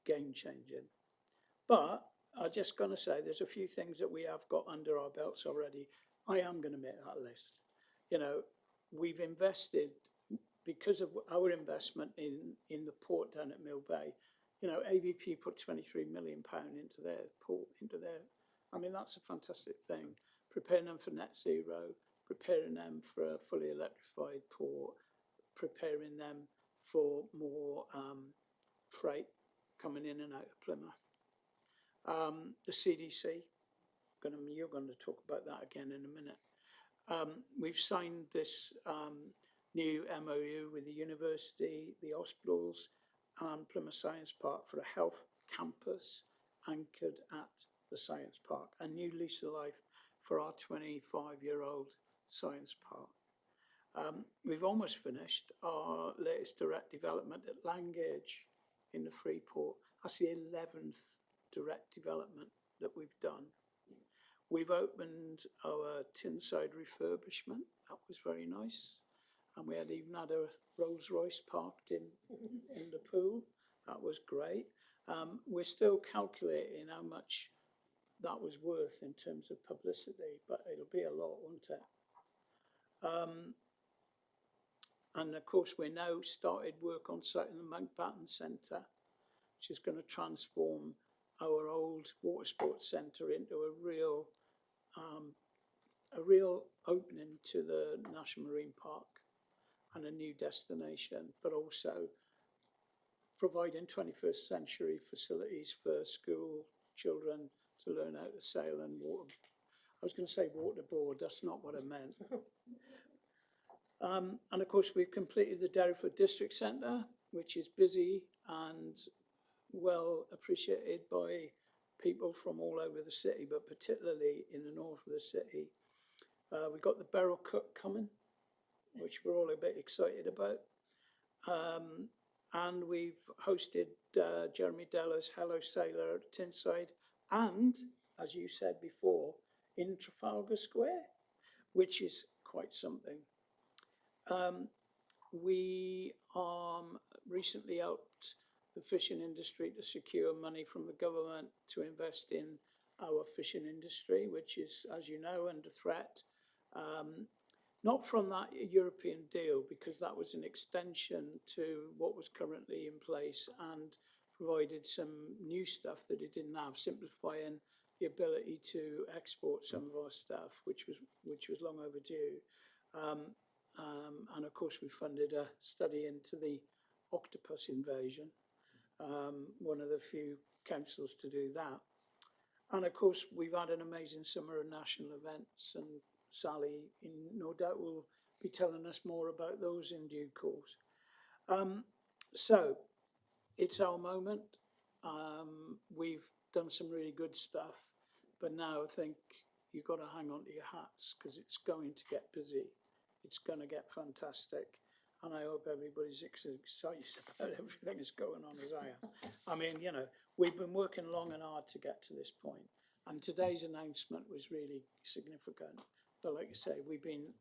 game-changing. But I'm just going to say there's a few things that we have got under our belts already. I am going to make that list. You know, we've invested, because of our investment in the port down at Mill Bay, you know, ABP put £23 million into their port, I mean, that's a fantastic thing. Preparing them for net zero, preparing them for a fully electrified port, preparing them for more freight coming in and out of Plymouth. The CDC, you're going to talk about that again in a minute. We've signed this new MOU with the university, the hospitals, and Plymouth Science Park for a health campus anchored at the Science Park, a new lease of life for our 25-year-old Science Park. We've almost finished our latest direct development at Langage in the Freeport. That's the 11th direct development that we've done. We've opened our Tinside refurbishment. That was very nice. And we had even had a Rolls Royce parked in the pool. That was great. We're still calculating how much that was worth in terms of publicity, but it'll be a lot, won't it? And of course, we now started work on site in the Mountbatten Centre, which is going to transform our old water sports centre into a real opening to the National Marine Park and a new destination, but also providing 21st century facilities for school children to learn how to sail and water. I was going to say waterboard, that's not what I meant. And of course, we've completed the Derryford District Centre, which is busy and well appreciated by people from all over the city, but particularly in the north of the city. We've got the Beryl Cook coming, which we're all a bit excited about. And we've hosted Jeremy Della's Hello Sailor at Tinside, and, as you said before, in Trafalgar Square, which is quite something. We recently helped the fishing industry to secure money from the government to invest in our fishing industry, which is, as you know, under threat. Not from that European deal, because that was an extension to what was currently in place and provided some new stuff that it didn't have, simplifying the ability to export some of our stuff, which was long overdue. And of course, we funded a study into the octopus invasion, one of the few councils to do that. And of course, we've had an amazing summer of national events, and Sally, no doubt, will be telling us more about those in due course. So it's our moment. We've done some really good stuff, but now I think you've got to hang on to your hats, because it's going to get busy. It's going to get fantastic. And I hope everybody's excited about everything that's going on as I am. I mean, you know, we've been working long and hard to get to this point. And today's announcement was really significant. But like I say, we've been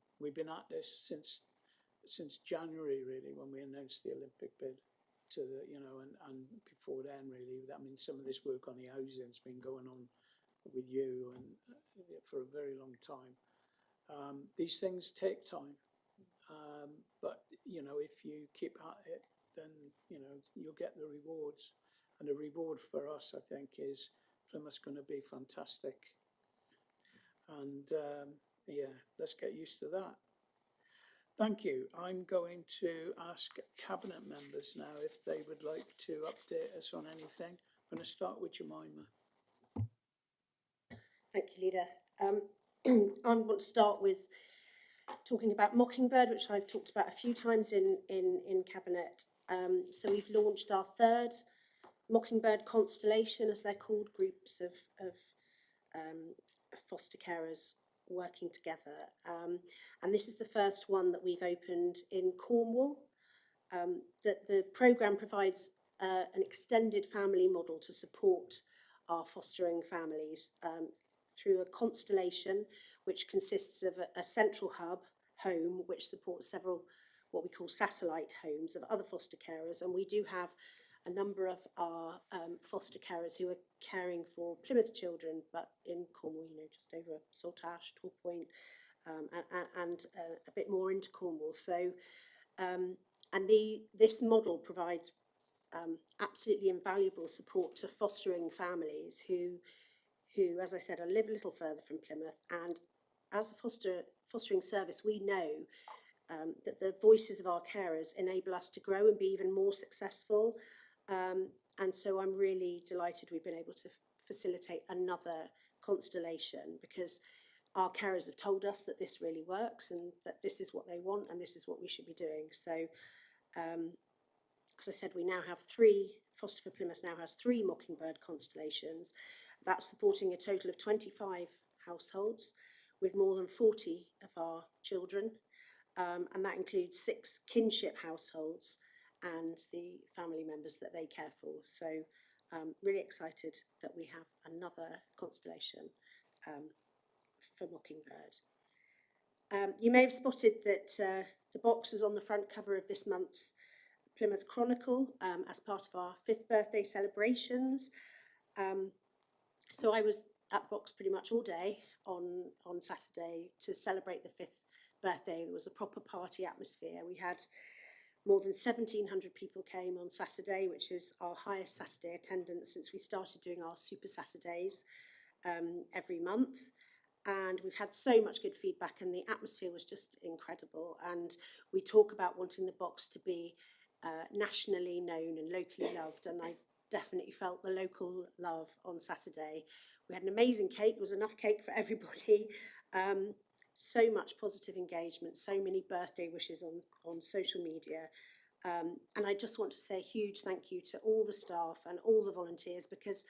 at this since January, really, when we announced the Olympic bid to the, you know, and before then, really. I mean, some of this work on the housing's been going on with you and for a very long time. These things take time, but you know, if you keep at it, then you know you'll get the rewards. And the reward for us, I think, is Plymouth's going to be fantastic. And yeah, let's get used to that. Thank you. I'm going to ask cabinet members now if they would like to update us on anything. I'm going to start with Jemima. Thank you, Leader. I want to start with talking about Mockingbird, which I've talked about a few times in Cabinet. So we've launched our third Mockingbird constellation, as they're called, groups of foster carers working together. And this is the first one that we've opened in Cornwall. The programme provides an extended family model to support our fostering families through a constellation which consists of a central home which supports several what we call satellite homes of other foster carers, and we do have a number of our foster carers who are caring for Plymouth children, but in Cornwall, you know, just over Saltash, Torpoint, and a bit more into Cornwall. So, this model provides absolutely invaluable support to fostering families who, as I said, live a little further from Plymouth. And as a fostering service, we know that the voices of our carers enable us to grow and be even more successful. And so I'm really delighted we've been able to facilitate another constellation, because our carers have told us that this really works and that this is what they want and this is what we should be doing. So, as I said, we now have Foster for Plymouth now has 3 Mockingbird constellations. That's supporting a total of 25 households with more than 40 of our children. and that includes 6 kinship households and the family members that they care for. So really excited that we have another constellation for Mockingbird. You may have spotted that the box was on the front cover of this month's Plymouth Chronicle as part of our 5th birthday celebrations. So I was at the box pretty much all day on Saturday to celebrate the 5th birthday. There was a proper party atmosphere. We had more than 1,700 people came on Saturday, which is our highest Saturday attendance since we started doing our Super Saturdays every month. And we've had so much good feedback, and the atmosphere was just incredible. And we talk about wanting the box to be nationally known and locally loved, and I definitely felt the local love on Saturday. We had an amazing cake. There was enough cake for everybody. So much positive engagement, so many birthday wishes on social media. And I just want to say a huge thank you to all the staff and all the volunteers, because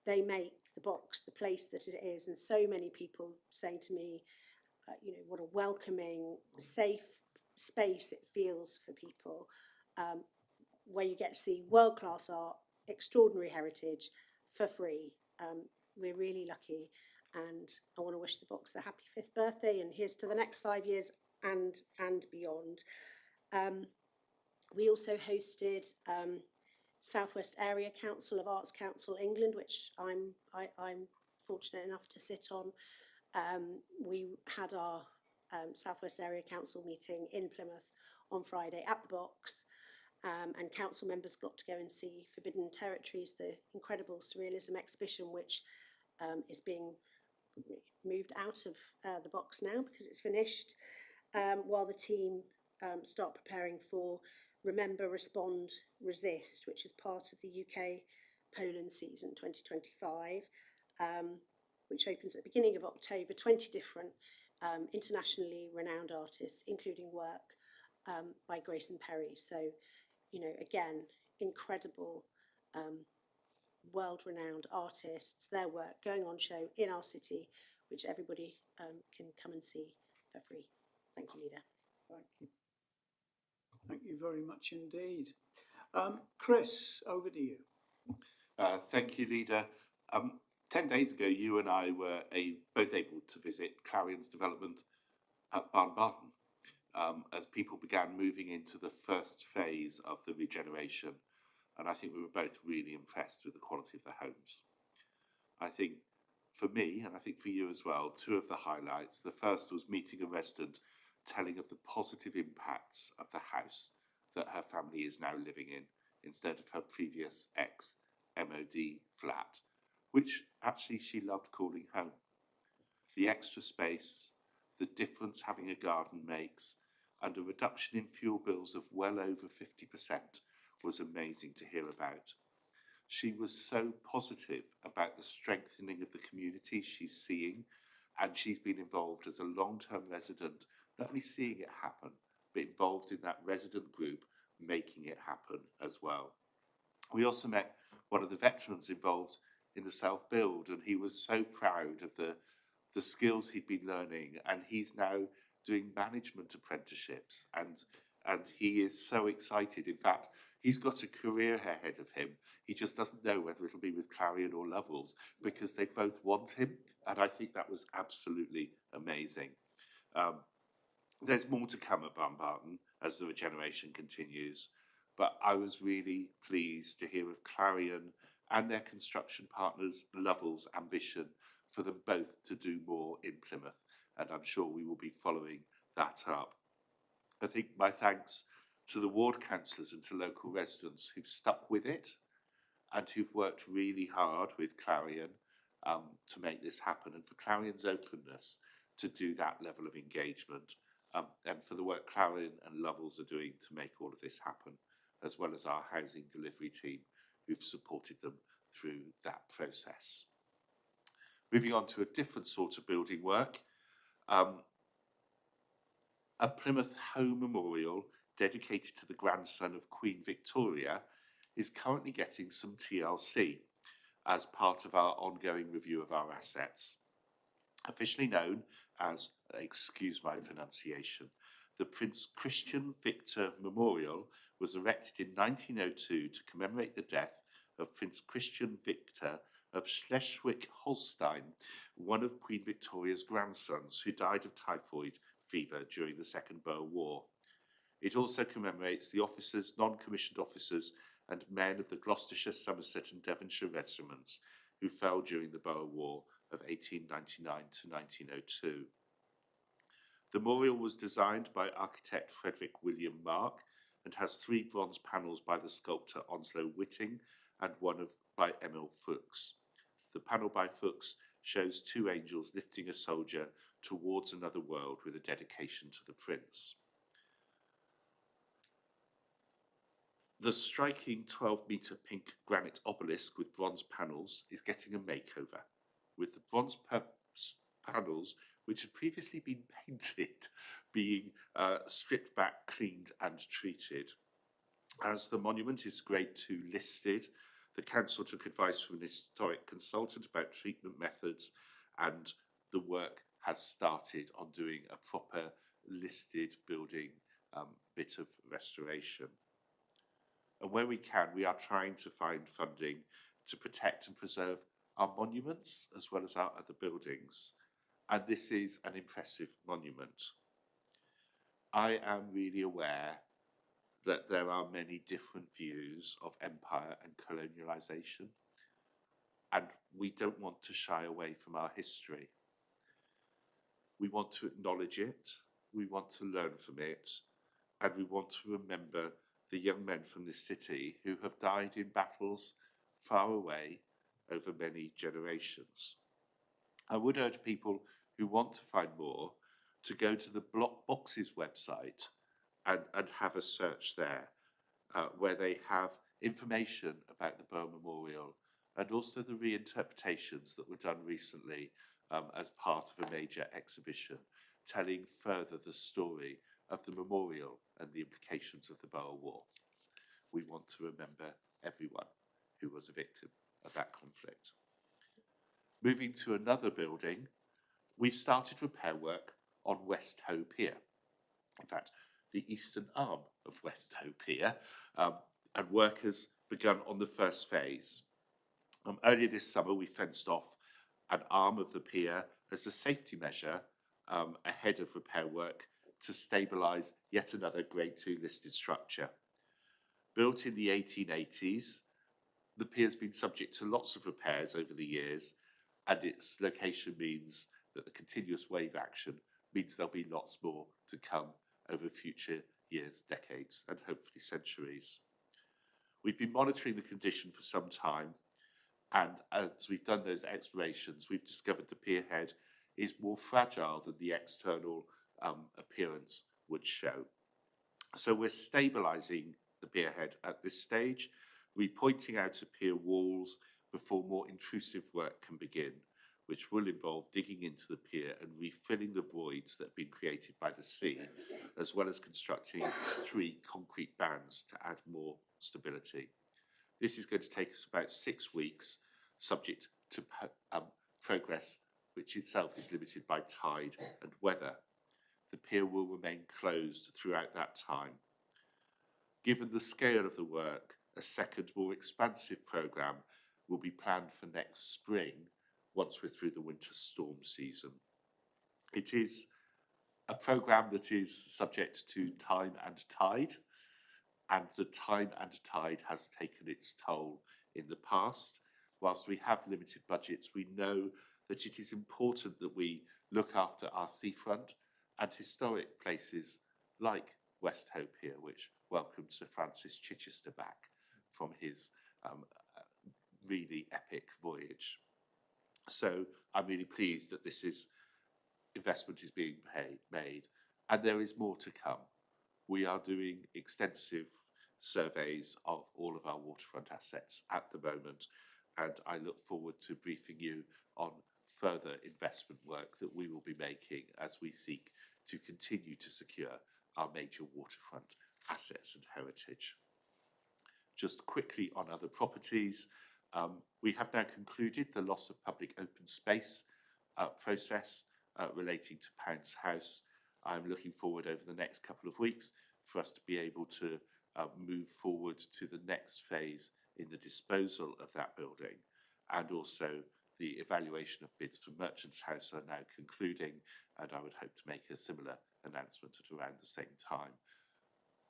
they make the box the place that it is. And so many people saying to me, you know, what a welcoming, safe space it feels for people, where you get to see world-class art, extraordinary heritage for free. We're really lucky, and I want to wish the box a happy 5th birthday, and here's to the next 5 years and beyond. We also hosted Southwest Area Council of Arts Council England, which I'm fortunate enough to sit on. We had our Southwest Area Council meeting in Plymouth on Friday at the box, and council members got to go and see Forbidden Territories, the incredible surrealism exhibition, which is being moved out of the box now because it's finished, while the team start preparing for Remember, Respond, Resist, which is part of the UK Poland season 2025, which opens at the beginning of October. 20 different internationally renowned artists, including work by Grayson Perry. So, you know, again, incredible world-renowned artists, their work going on show in our city, which everybody can come and see for free. Thank you, Leader. Thank you. Thank you very much indeed. Chris, over to you. Thank you, Leader. 10 days ago, you and I were both able to visit Clarion's development at Barton, as people began moving into the first phase of the regeneration. And I think we were both really impressed with the quality of the homes. I think for me, and I think for you as well, 2 of the highlights. The first was meeting a resident telling of the positive impacts of the house that her family is now living in, instead of her previous ex-MOD flat, which actually she loved calling home. The extra space, the difference having a garden makes, and a reduction in fuel bills of well over 50% was amazing to hear about. She was so positive about the strengthening of the community she's seeing, and she's been involved as a long-term resident, not only seeing it happen, but involved in that resident group making it happen as well. We also met one of the veterans involved in the self-build, and he was so proud of the skills he'd been learning, and he's now doing management apprenticeships, and he is so excited. In fact, he's got a career ahead of him. He just doesn't know whether it'll be with Clarion or Lovells, because they both want him, and I think that was absolutely amazing. There's more to come at Barton as the regeneration continues, but I was really pleased to hear of Clarion and their construction partners Lovells' ambition for them both to do more in Plymouth, and I'm sure we will be following that up. I think my thanks to the ward councillors and to local residents who've stuck with it and who've worked really hard with Clarion to make this happen, and for Clarion's openness to do that level of engagement, and for the work Clarion and Lovells are doing to make all of this happen, as well as our housing delivery team who've supported them through that process. Moving on to a different sort of building work, a Plymouth Home Memorial dedicated to the grandson of Queen Victoria is currently getting some TLC as part of our ongoing review of our assets. Officially known as, excuse my pronunciation, The Prince Christian Victor Memorial was erected in 1902 to commemorate the death of Prince Christian Victor of Schleswig-Holstein, one of Queen Victoria's grandsons who died of typhoid fever during the Second Boer War. It also commemorates the officers, non-commissioned officers and men of the Gloucestershire, Somerset and Devonshire regiments who fell during the Boer War of 1899 to 1902. The memorial was designed by architect Frederick William Mark and has 3 bronze panels by the sculptor Onslow Whitting and one by Emil Fuchs. The panel by Fuchs shows 2 angels lifting a soldier towards another world with a dedication to the prince. The striking 12-metre pink granite obelisk with bronze panels is getting a makeover, with the bronze panels, which had previously been painted, being stripped back, cleaned and treated. As the monument is Grade 2 listed, the council took advice from an historic consultant about treatment methods, and the work has started on doing a proper listed building bit of restoration. And where we can, we are trying to find funding to protect and preserve our monuments as well as our other buildings. And this is an impressive monument. I am really aware that there are many different views of empire and colonialisation, and we don't want to shy away from our history. We want to acknowledge it, we want to learn from it, and we want to remember the young men from this city who have died in battles far away over many generations. I would urge people who want to find more to go to the Block Boxes website and have a search there, where they have information about the Boer Memorial and also the reinterpretations that were done recently as part of a major exhibition, telling further the story of the memorial and the implications of the Boer War. We want to remember everyone who was a victim of that conflict. Moving to another building, we've started repair work on West Hoe Pier. In fact, the eastern arm of West Hoe Pier, and work has begun on the first phase. Earlier this summer, we fenced off an arm of the pier as a safety measure ahead of repair work to stabilise yet another Grade 2 listed structure. Built in the 1880s, the pier's been subject to lots of repairs over the years, and its location means that the continuous wave action means there'll be lots more to come over future years, decades, and hopefully centuries. We've been monitoring the condition for some time, and as we've done those explorations, we've discovered the pier head is more fragile than the external appearance would show. So we're stabilising the pier head at this stage, repointing out the pier walls before more intrusive work can begin, which will involve digging into the pier and refilling the voids that have been created by the sea, as well as constructing 3 concrete bands to add more stability. This is going to take us about 6 weeks, subject to progress, which itself is limited by tide and weather. The pier will remain closed throughout that time. Given the scale of the work, a second, more expansive programme will be planned for next spring, once we're through the winter storm season. It is a programme that is subject to time and tide, and the time and tide has taken its toll in the past. Whilst we have limited budgets, we know that it is important that we look after our seafront and historic places like West Hoe Pier, which welcomed Sir Francis Chichester back from his really epic voyage. So I'm really pleased that investment is being made, and there is more to come. We are doing extensive surveys of all of our waterfront assets at the moment, and I look forward to briefing you on further investment work that we will be making as we seek to continue to secure our major waterfront assets and heritage. Just quickly on other properties, we have now concluded the loss of public open space process relating to Pounds House, I'm looking forward over the next couple of weeks for us to be able to move forward to the next phase in the disposal of that building, and also the evaluation of bids for Merchants House are now concluding, and I would hope to make a similar announcement at around the same time.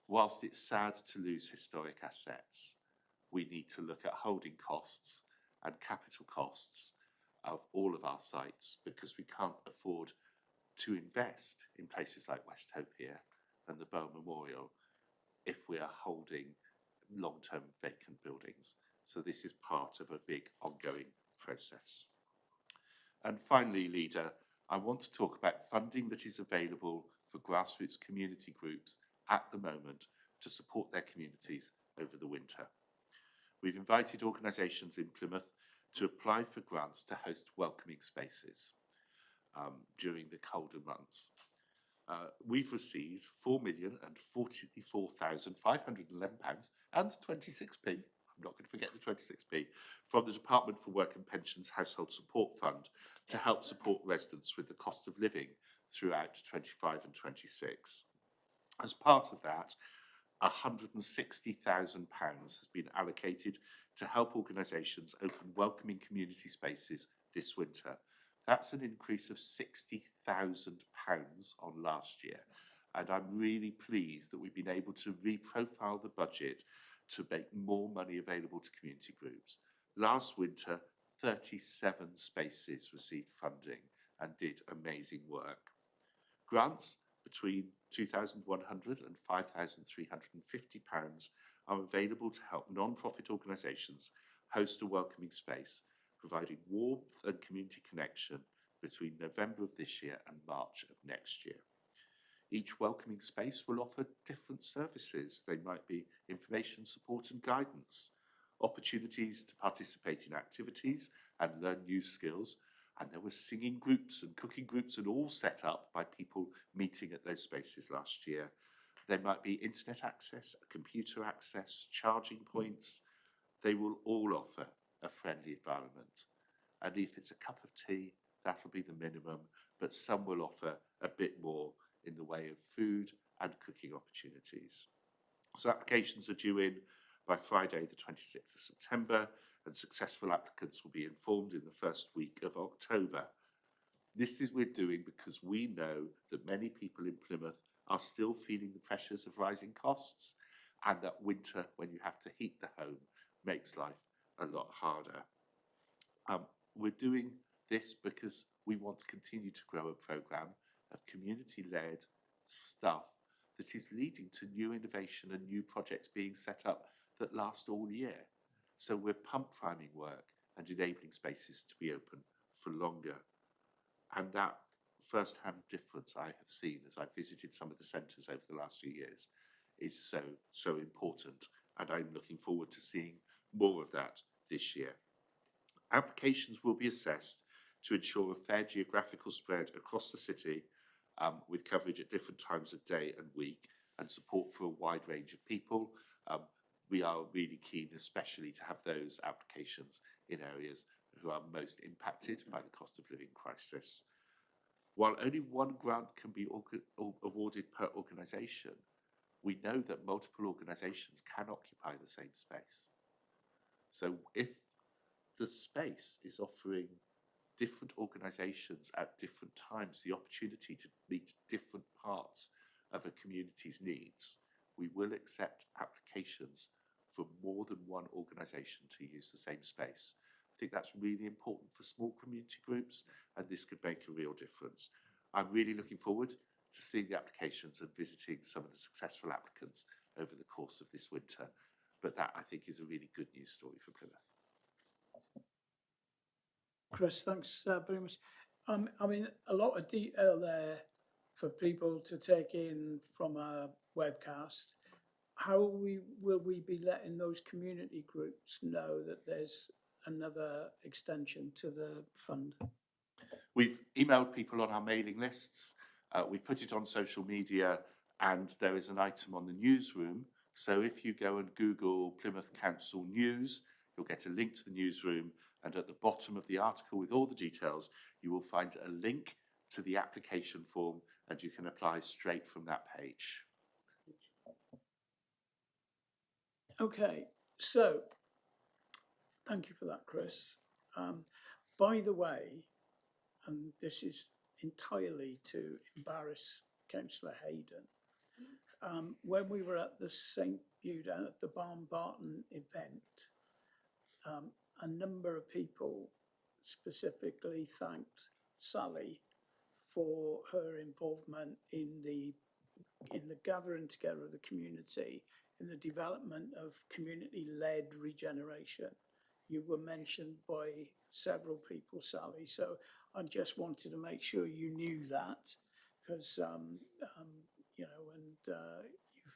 Whilst it's sad to lose historic assets, we need to look at holding costs and capital costs of all of our sites, because we can't afford to invest in places like West Hope here and the Bow Memorial if we are holding long-term vacant buildings. So this is part of a big ongoing process. And finally, Leader, I want to talk about funding that is available for grassroots community groups at the moment to support their communities over the winter. We've invited organisations in Plymouth to apply for grants to host welcoming spaces during the colder months. We've received £4,044,511 and 26p, I'm not going to forget the 26p, from the Department for Work and Pensions Household Support Fund to help support residents with the cost of living throughout 25 and 26. As part of that, £160,000 has been allocated to help organisations open welcoming community spaces this winter. That's an increase of £60,000 on last year. And I'm really pleased that we've been able to reprofile the budget to make more money available to community groups. Last winter, 37 spaces received funding and did amazing work. Grants between £2,100 and £5,350 are available to help non-profit organisations host a welcoming space, providing warmth and community connection between November of this year and March of next year. Each welcoming space will offer different services. They might be information, support and guidance, opportunities to participate in activities and learn new skills, and there were singing groups and cooking groups and all set up by people meeting at those spaces last year. There might be internet access, computer access, charging points. They will all offer a friendly environment. And if it's a cup of tea, that'll be the minimum, but some will offer a bit more in the way of food and cooking opportunities. So applications are due in by Friday the 26th of September, and successful applicants will be informed in the first week of October. This is we're doing because we know that many people in Plymouth are still feeling the pressures of rising costs, and that winter, when you have to heat the home, makes life a lot harder. We're doing this because we want to continue to grow a programme of community-led stuff that is leading to new innovation and new projects being set up that last all year. So we're pump priming work and enabling spaces to be open for longer. And that first-hand difference I have seen as I've visited some of the centres over the last few years is so important. And I'm looking forward to seeing more of that this year. Applications will be assessed to ensure a fair geographical spread across the city, with coverage at different times of day and week, and support for a wide range of people. We are really keen especially to have those applications in areas who are most impacted by the cost of living crisis. While only one grant can be awarded per organisation, we know that multiple organisations can occupy the same space. So if the space is offering different organisations at different times the opportunity to meet different parts of a community's needs, we will accept applications for more than one organisation to use the same space. I think that's really important for small community groups, and this could make a real difference. I'm really looking forward to seeing the applications and visiting some of the successful applicants over the course of this winter. But that, I think, is a really good news story for Plymouth. Chris, thanks very much. I mean, a lot of detail there for people to take in from a webcast. How will we be letting those community groups know that there's another extension to the fund? We've emailed people on our mailing lists, we've put it on social media, and there is an item on the newsroom. So if you go and Google Plymouth Council News, you'll get a link to the newsroom, and at the bottom of the article with all the details, you will find a link to the application form and you can apply straight from that page. Okay, so thank you for that, Chris. By the way, and this is entirely to embarrass Councillor Hayden, when we were at the St Buda at the Barn Barton event, a number of people specifically thanked Sally for her involvement in the gathering together of the community, in the development of community-led regeneration. You were mentioned by several people, Sally, so I just wanted to make sure you knew that, because you know, and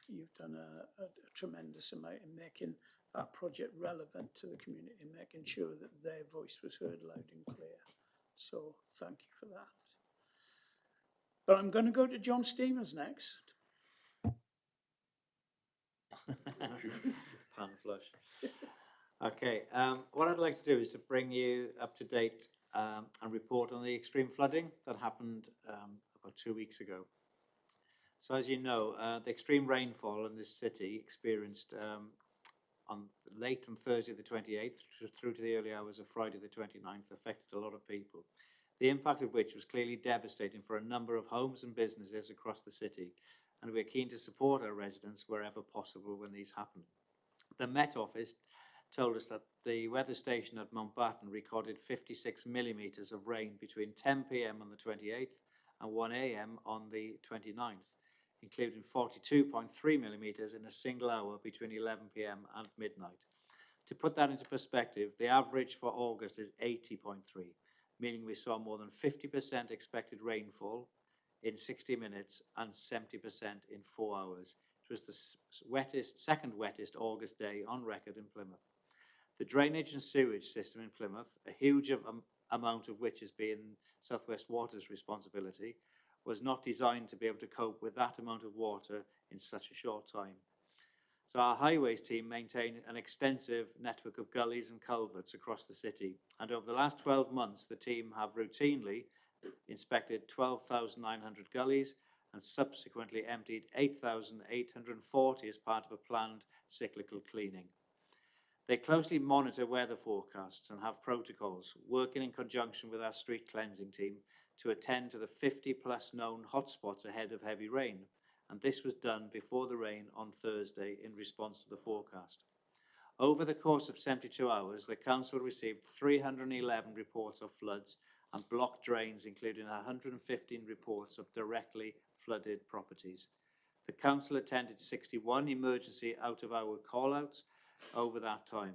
you've done a tremendous amount in making that project relevant to the community and making sure that their voice was heard loud and clear. So thank you for that. But I'm going to go to John Stevens next. Pan flush. Okay, what I'd like to do is to bring you up to date and report on the extreme flooding that happened about 2 weeks ago. So as you know, the extreme rainfall in this city experienced late on Thursday the 28th through to the early hours of Friday the 29th affected a lot of people. The impact of which was clearly devastating for a number of homes and businesses across the city, and we're keen to support our residents wherever possible when these happen. The Met Office told us that the weather station at Mountbatten recorded 56 millimetres of rain between 10 p.m. on the 28th and 1 a.m. on the 29th, including 42.3 millimetres in a single hour between 11 p.m. and midnight. To put that into perspective, the average for August is 80.3, meaning we saw more than 50% expected rainfall in 60 minutes and 70% in 4 hours. It was the second wettest August day on record in Plymouth. The drainage and sewage system in Plymouth, a huge amount of which has been South West Water's responsibility, was not designed to be able to cope with that amount of water in such a short time. So our highways team maintain an extensive network of gullies and culverts across the city, and over the last 12 months the team have routinely inspected 12,900 gullies and subsequently emptied 8,840 as part of a planned cyclical cleaning. They closely monitor weather forecasts and have protocols, working in conjunction with our street cleansing team to attend to the 50+ known hotspots ahead of heavy rain, and this was done before the rain on Thursday in response to the forecast. Over the course of 72 hours, the council received 311 reports of floods and blocked drains, including 115 reports of directly flooded properties. The council attended 61 emergency out-of-hour call-outs over that time,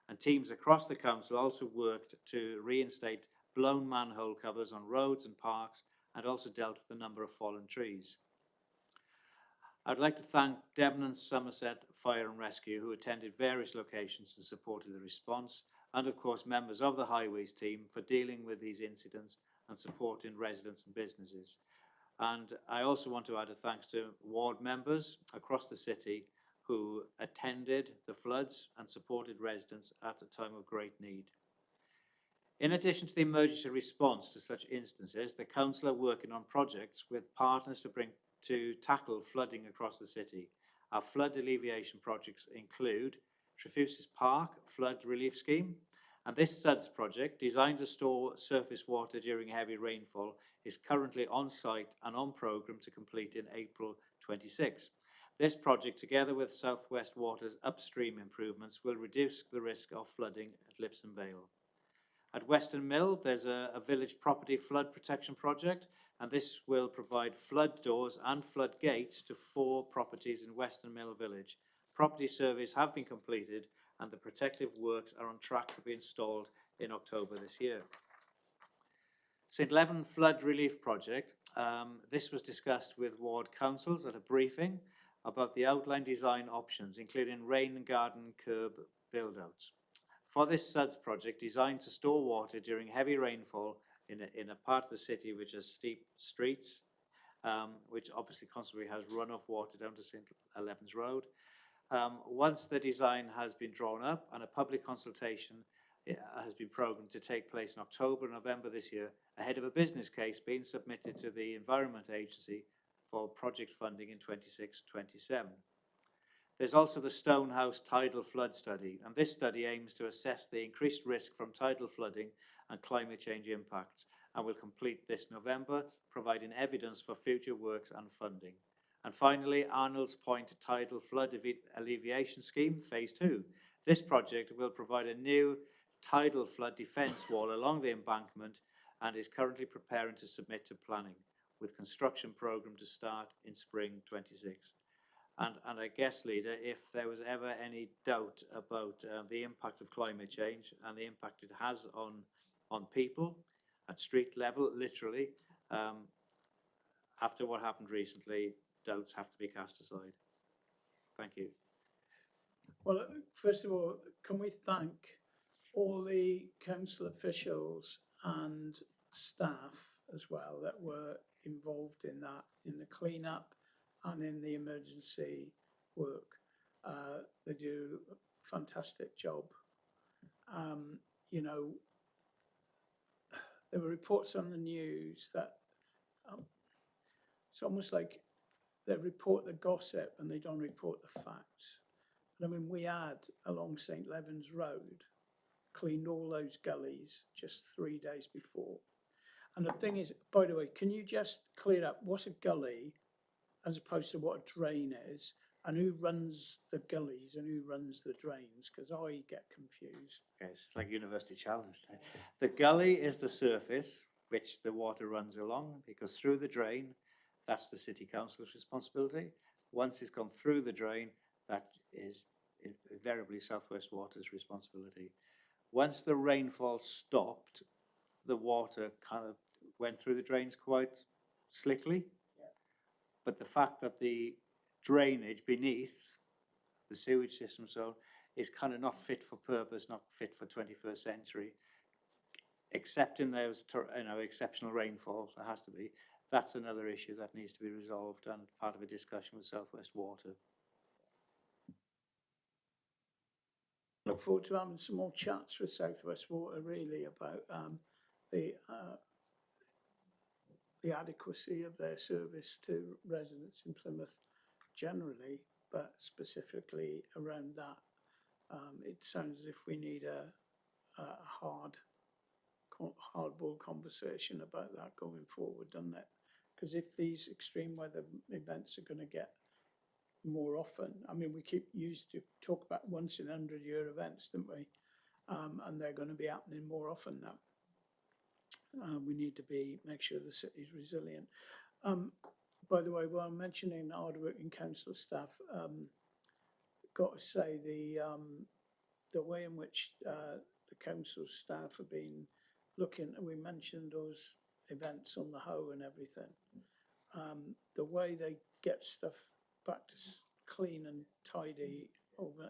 and teams across the council also worked to reinstate blown manhole covers on roads and parks, and also dealt with a number of fallen trees. I'd like to thank Devon and Somerset Fire and Rescue, who attended various locations and supported the response, and of course members of the highways team for dealing with these incidents and supporting residents and businesses. And I also want to add a thanks to ward members across the city who attended the floods and supported residents at a time of great need. In addition to the emergency response to such instances, the council are working on projects with partners to tackle flooding across the city. Our flood alleviation projects include Trefusis Park Flood Relief Scheme, and this SUDS project, designed to store surface water during heavy rainfall, is currently on site and on programme to complete in April 26. This project, together with South West Water's upstream improvements, will reduce the risk of flooding at Lipson Vale. At Western Mill, there's a village property flood protection project, and this will provide flood doors and flood gates to 4 properties in Western Mill village. Property surveys have been completed and the protective works are on track to be installed in October this year. St Leven Flood Relief Project, this was discussed with ward councils at a briefing about the outline design options, including rain garden curb build-outs. For this SUDS project, designed to store water during heavy rainfall in a part of the city which has steep streets, which obviously constantly has runoff water down to St Leven's Road. Once the design has been drawn up and a public consultation has been programmed to take place in October, November this year, ahead of a business case being submitted to the Environment Agency for project funding in 26-27. There's also the Stonehouse Tidal Flood Study, and this study aims to assess the increased risk from tidal flooding and climate change impacts, and will complete this November, providing evidence for future works and funding. And finally, Arnold's Point Tidal Flood Alleviation Scheme, Phase 2. This project will provide a new tidal flood defence wall along the embankment and is currently preparing to submit to planning, with construction programme to start in spring 26. And I guess, Leader, if there was ever any doubt about the impact of climate change and the impact it has on people at street level, literally, after what happened recently, doubts have to be cast aside. Thank you. Well, first of all, can we thank all the council officials and staff as well that were involved in that, in the clean-up and in the emergency work. They do a fantastic job. You know, there were reports on the news that it's almost like they report the gossip and they don't report the facts. I mean, we had along St. Leven's Road cleaned all those gullies just 3 days before. And the thing is, by the way, can you just clear up what's a gully as opposed to what a drain is, and who runs the gullies and who runs the drains? Because I get confused. Okay, it's like University Challenge. The gully is the surface which the water runs along, because through the drain, that's the City Council's responsibility. Once it's gone through the drain, that is invariably South West Water's responsibility. Once the rainfall stopped, the water kind of went through the drains quite slickly. Yeah. But the fact that the drainage beneath the sewage system zone is kind of not fit for purpose, not fit for 21st century, except in those exceptional rainfalls, there has to be. That's another issue that needs to be resolved and part of a discussion with South West Water. Look forward to having some more chats with South West Water, really, about the adequacy of their service to residents in Plymouth generally, but specifically around that. It sounds as if we need a hardball conversation about that going forward, doesn't it? Because if these extreme weather events are going to get more often, I mean, we used to talk about once in 100-year events, didn't we? And they're going to be happening more often now. We need to make sure the city's resilient. By the way, while mentioning hard-working council staff, got to say the way in which the council staff have been looking, we mentioned those events on the Hoe and everything. The way they get stuff back to clean and tidy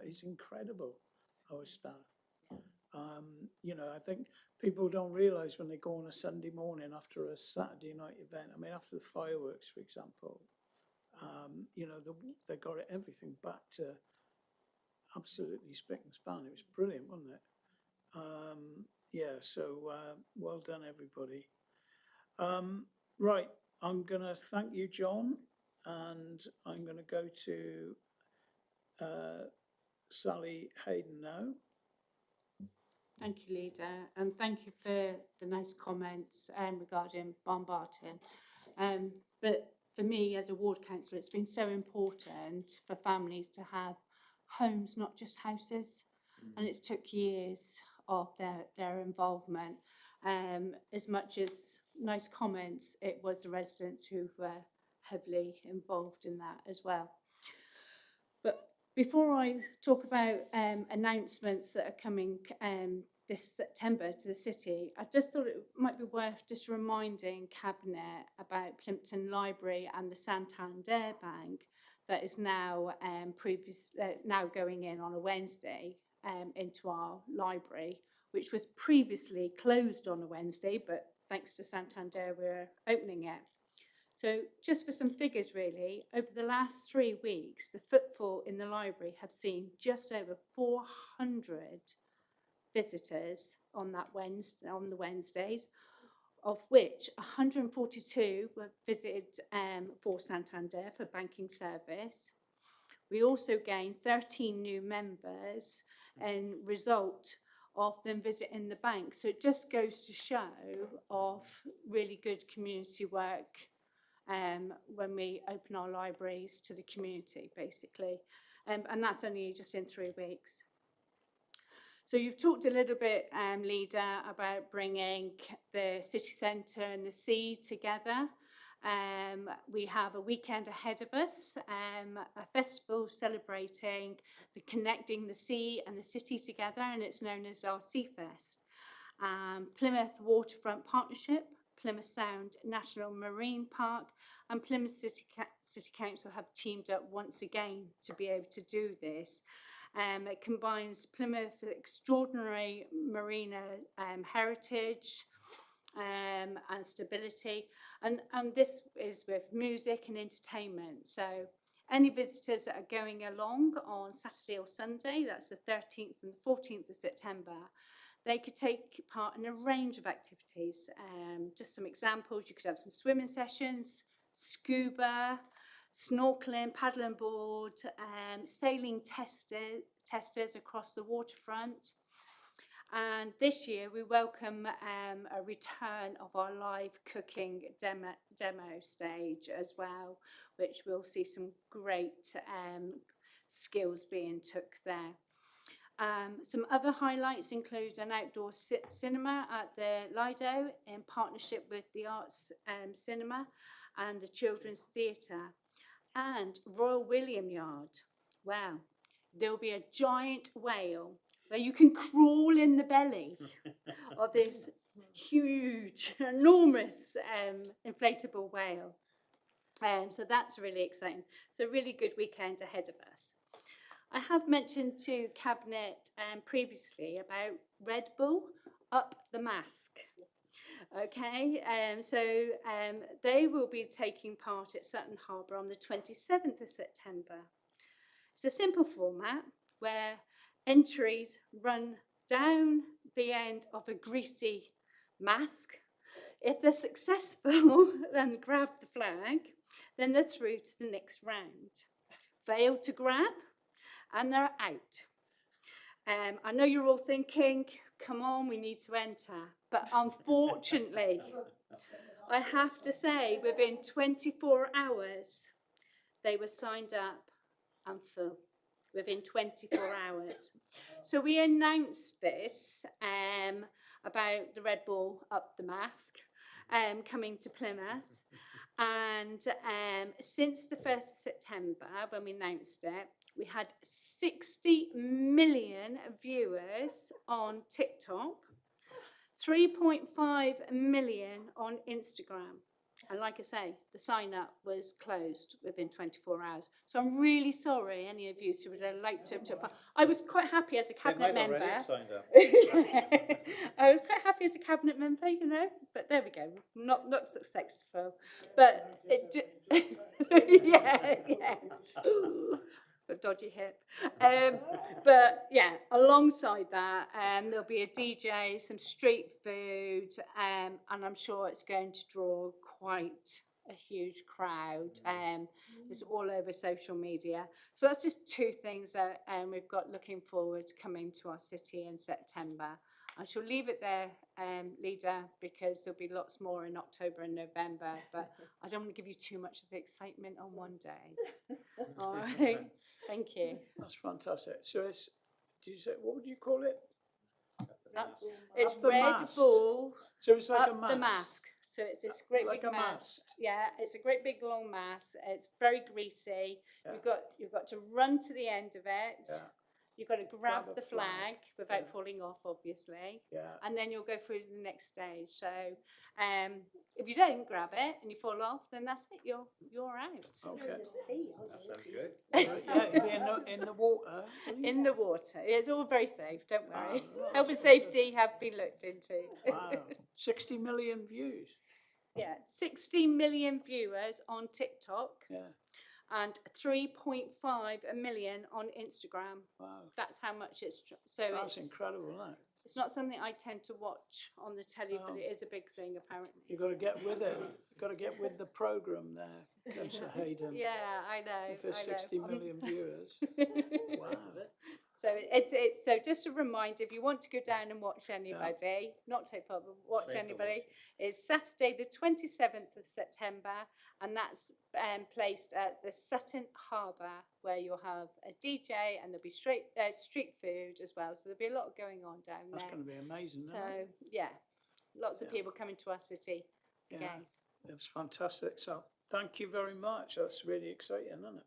is incredible, our staff. You know, I think people don't realise when they go on a Sunday morning after a Saturday night event, I mean, after the fireworks, for example, you know, they got everything back to absolutely spick and span. It was brilliant, wasn't it? Yeah, so well done, everybody. Right, I'm going to thank you, John, and I'm going to go to Sally Hayden now. Thank you, Leader, and thank you for the nice comments regarding Bombarton. But for me, as a ward councillor, it's been so important for families to have homes, not just houses, and it's took years of their involvement. As much as nice comments, it was the residents who were heavily involved in that as well. But before I talk about announcements that are coming this September to the city, I just thought it might be worth just reminding Cabinet about Plympton Library and the Santander Bank that is now now going in on a Wednesday into our library, which was previously closed on a Wednesday, but thanks to Santander, we're opening it. So just for some figures really, over the last 3 weeks, the footfall in the library have seen just over 400 visitors on that on the Wednesdays, of which 142 were visited for Santander for banking service. We also gained 13 new members and result of them visiting the bank. So it just goes to show of really good community work when we open our libraries to the community, basically. And that's only just in 3 weeks. So you've talked a little bit, Leader, about bringing the city centre and the sea together. We have a weekend ahead of us, a festival celebrating connecting the sea and the city together, and it's known as our Sea Fest. Plymouth Waterfront Partnership, Plymouth Sound National Marine Park, and Plymouth City Council have teamed up once again to be able to do this. It combines Plymouth's extraordinary marine heritage and stability, and this is with music and entertainment. So any visitors that are going along on Saturday or Sunday, that's the 13th and the 14th of September, they could take part in a range of activities. Just some examples, you could have some swimming sessions, scuba, snorkeling, paddleboard, sailing testers across the waterfront. And this year we welcome a return of our live cooking demo stage as well, which we'll see some great skills being took there. Some other highlights include an outdoor cinema at the Lido in partnership with the Arts Cinema and the Children's Theatre. And Royal William Yard. Wow, there'll be a giant whale where you can crawl in the belly of this huge, enormous inflatable whale. So that's really exciting. So a really good weekend ahead of us. I have mentioned to Cabinet previously about Red Bull Up the Mask. Okay, so they will be taking part at Sutton Harbour on the 27th of September. It's a simple format where entries run down the end of a greasy mask. If they're successful and grab the flag, then they're through to the next round. Fail to grab, and they're out. I know you're all thinking, come on, we need to enter. But unfortunately, I have to say, within 24 hours, they were signed up and full. Within 24 hours. So we announced this about the Red Bull Up the Mask coming to Plymouth. And since the 1st of September, when we announced it, we had 60 million viewers on TikTok, 3.5 million on Instagram. And like I say, the sign up was closed within 24 hours. So I'm really sorry, any of you who would have liked to. I was quite happy as a cabinet member. Signed up. I was quite happy as a cabinet member, you know. But there we go, not successful. But it yeah. A dodgy hip. But yeah, alongside that, there'll be a DJ, some street food, and I'm sure it's going to draw quite a huge crowd. It's all over social media. So that's just 2 things that we've got looking forward to coming to our city in September. I shall leave it there, Leader, because there'll be lots more in October and November, but I don't want to give you too much of the excitement on one day. All right, thank you. That's fantastic. So it's, did you say, what would you call it? It's Up the Red mast. Bull So it's like Up a mask. the Mask. So it's this great Like big a mask. mast. Yeah, it's a great big long mask. It's very greasy. Yeah. You've got to run to the end of it. Yeah. You've got to grab Grab a the flag without Yeah. falling off, obviously. Yeah. And then you'll go through to the next stage. So if you don't grab it and you fall off, then that's it. You're out. Okay. That sounds good. Yeah, it'd be in the water. In the water. It's all very safe, don't worry. Oh, Health and safety have been looked into. Wow. 60 million views. Yeah, 60 million viewers on TikTok. Yeah. And 3.5 million on Instagram. Wow. That's how much it's. So That's it's incredible, isn't it? It's not something I tend to watch on the telly, but Oh. it is a big thing apparently. You've got to get with it. You've got to get with the programme there, Councillor Hayden. Yeah, I know. If there's I know. 60 million viewers. Wow. So it's so just a reminder, if you want to go down and watch anybody, not take part, but watch anybody, it's Saturday the 27th of September, and that's placed at the Sutton Harbour, where you'll have a DJ and there'll be street food as well. So there'll be a lot going on down That's there. going to be amazing, isn't So it? yeah, lots of people coming to our city Yeah, again. it was fantastic. So thank you very much. That's really exciting, isn't it?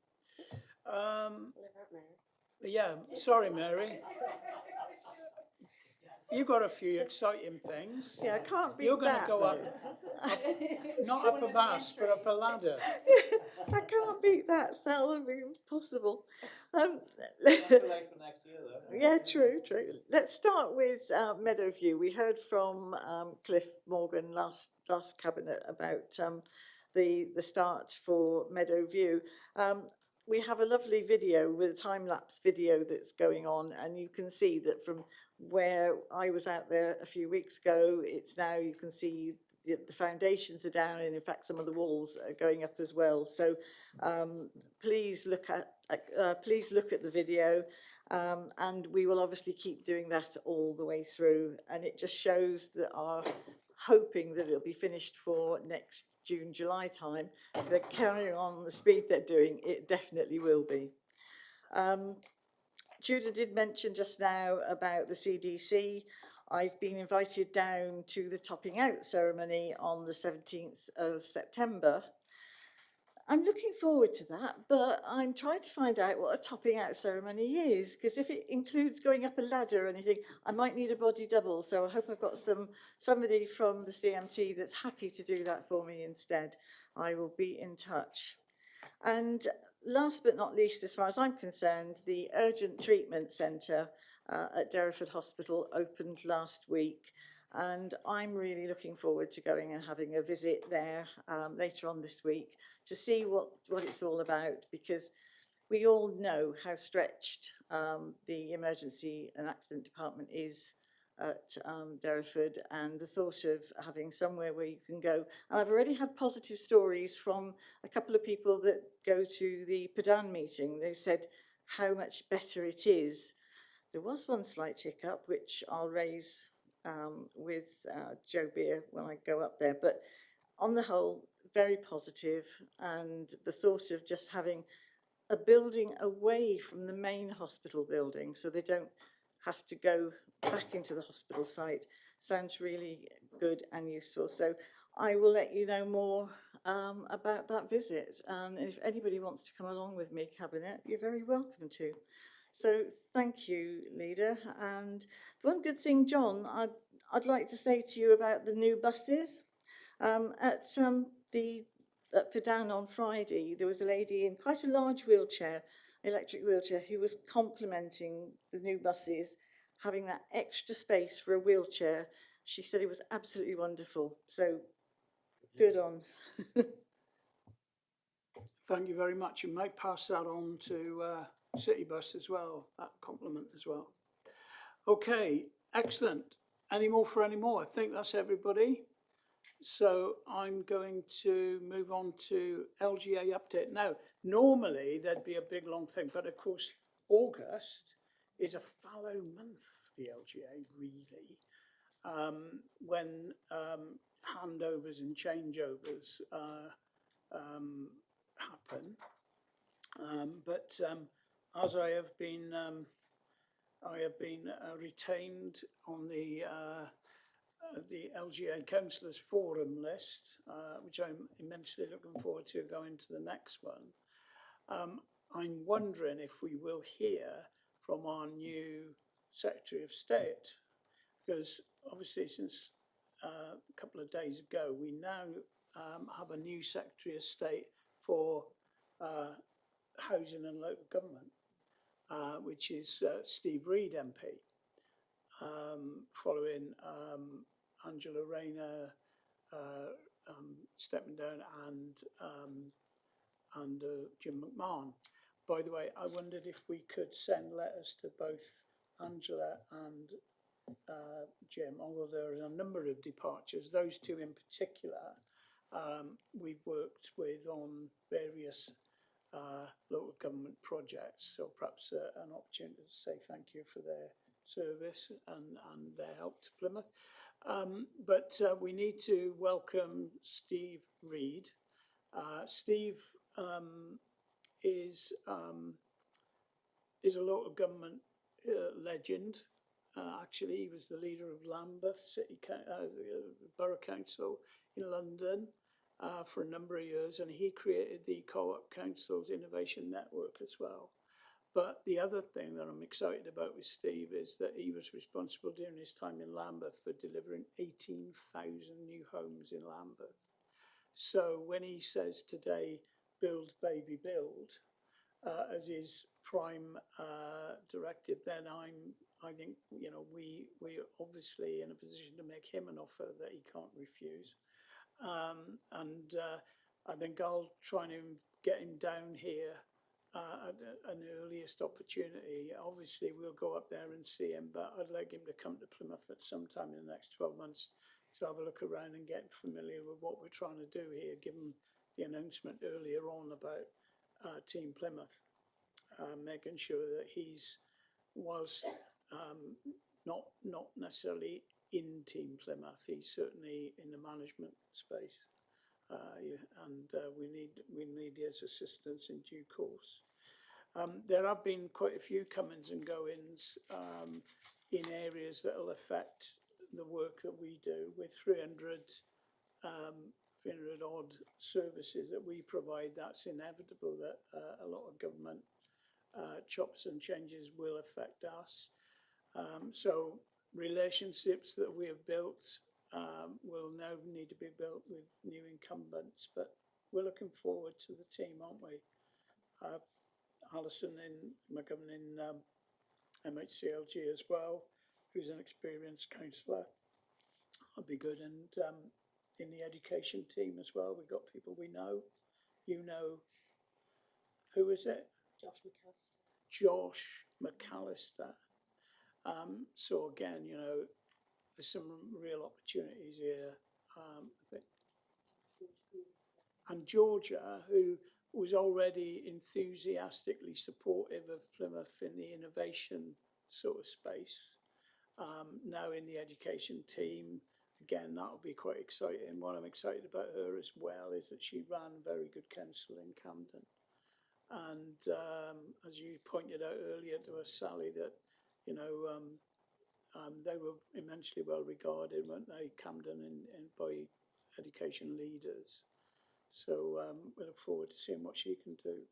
Yeah, sorry, Mary. You got a few exciting things. Yeah, I can't beat You're going to that. go up, not up a bus, but up a ladder. I can't beat that, Sal. I mean, it's possible. Yeah, true. Let's start with Meadowview. We heard from Cliff Morgan last cabinet about the start for Meadowview. We have a lovely video with a time-lapse video that's going on, and you can see that from where I was out there a few weeks ago, it's now, you can see the foundations are down, and in fact some of the walls are going up as well. So please look at the video, and we will obviously keep doing that all the way through, and it just shows that our hoping that it'll be finished for next June, July time. If they're carrying on the speed they're doing, it definitely will be. Judah did mention just now about the CDC. I've been invited down to the topping out ceremony on the 17th of September. I'm looking forward to that, but I'm trying to find out what a topping out ceremony is, because if it includes going up a ladder or anything, I might need a body double. So I hope I've got somebody from the CMT that's happy to do that for me instead. I will be in touch. And last but not least, as far as I'm concerned, the Urgent Treatment Centre at Derriford Hospital opened last week. And I'm really looking forward to going and having a visit there later on this week to see what it's all about, because we all know how stretched the emergency and accident department is at Derriford, and the thought of having somewhere where you can go. And I've already had positive stories from a couple of people that go to the Padan meeting. They said how much better it is. There was one slight hiccup, which I'll raise with Joe Beer when I go up there, but on the whole, very positive. And the thought of just having a building away from the main hospital building, so they don't have to go back into the hospital site, sounds really good and useful. So I will let you know more about that visit, and if anybody wants to come along with me, Cabinet, you're very welcome to. So thank you, Leader. And one good thing, John, I'd like to say to you about the new buses. At Padan on Friday, there was a lady in quite a large wheelchair, electric wheelchair, who was complimenting the new buses, having that extra space for a wheelchair. She said it was absolutely wonderful. So good on. Thank you very much. You might pass that on to City Bus as well, that compliment as well. Okay, excellent. Any more for any more? I think that's everybody. So I'm going to move on to LGA update. Now, normally there'd be a big long thing, but of course, August is a fallow month for the LGA, really, when handovers and changeovers happen. But as I have been retained on the LGA Councillors Forum list, which I'm immensely looking forward to going to the next one. I'm wondering if we will hear from our new Secretary of State, because obviously since a couple of days ago, we now have a new Secretary of State for Housing and Local Government, which is Steve Reid MP, following Angela Rayner stepping down and Jim McMahon. By the way, I wondered if we could send letters to both Angela and Jim, although there are a number of departures, those two in particular, we've worked with on various local government projects. So perhaps an opportunity to say thank you for their service and their help to Plymouth. But we need to welcome Steve Reed. Steve is a local government legend. Actually, he was the leader of Lambeth Borough Council in London for a number of years, and he created the Co-op Council's Innovation Network as well. But the other thing that I'm excited about with Steve is that he was responsible during his time in Lambeth for delivering 18,000 new homes in Lambeth. So when he says today, build, baby, build, as his prime directive, then I think, you know, we're obviously in a position to make him an offer that he can't refuse. I think I'll try and get him down here at an earliest opportunity. Obviously, we'll go up there and see him, but I'd like him to come to Plymouth at some time in the next 12 months to have a look around and get familiar with what we're trying to do here, given the announcement earlier on about Team Plymouth, making sure that he's, whilst not necessarily in Team Plymouth, he's certainly in the management space. We need his assistance in due course. There have been quite a few comings and goings in areas that will affect the work that we do. With 300 odd services that we provide, that's inevitable that a lot of government chops and changes will affect us. So relationships that we have built will now need to be built with new incumbents, but we're looking forward to the team, aren't we? Alison in McGovern in MHCLG as well, who's an experienced councillor. That'll be good. And in the education team as well, we've got people we know. You know, who is it? Josh McAllister. Josh McAllister. So again, you know, there's some real opportunities here, I think. And Georgia, who was already enthusiastically supportive of Plymouth in the innovation sort of space, now in the education team. Again, that'll be quite exciting. What I'm excited about her as well is that she ran very good council in Camden. And as you pointed out earlier to us, Sally, that, you know, they were immensely well regarded, weren't they, Camden, by education leaders. So we look forward to seeing what she can do.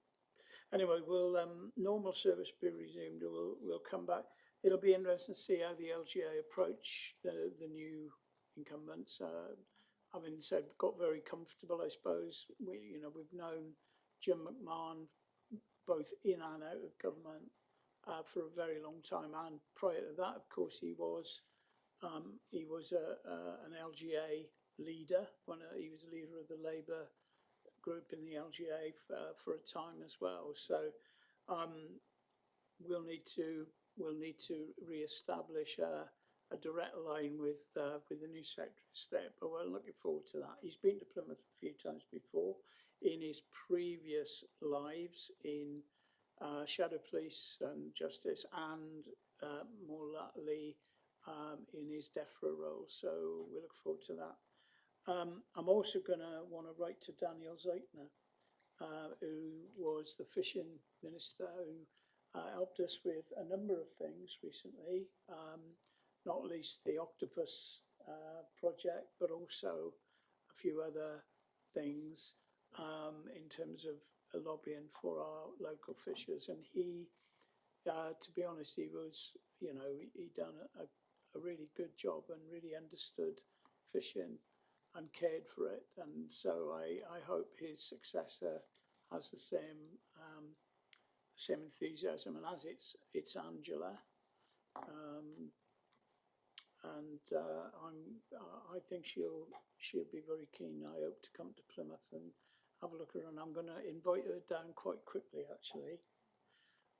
Anyway, we'll normal service be resumed. We'll come back. It'll be interesting to see how the LGA approach the new incumbents. Having said, got very comfortable, I suppose. We've known Jim McMahon both in and out of government for a very long time, and prior to that, of course, he was an LGA leader when he was leader of the Labour group in the LGA for a time as well. So we'll need to re-establish a direct line with the new Secretary of State, but we're looking forward to that. He's been to Plymouth a few times before in his previous lives in Shadow Police and Justice, and more lately in his DEFRA role. So we look forward to that. I'm also going to want to write to Daniel Zeitner, who was the fishing minister, who helped us with a number of things recently, not least the octopus project, but also a few other things in terms of lobbying for our local fishers. And he, to be honest, he was, you know, he done a really good job and really understood fishing and cared for it. And so I hope his successor has the same enthusiasm. And as it's Angela, I think she'll be very keen. I hope to come to Plymouth and have a look around. I'm going to invite her down quite quickly, actually,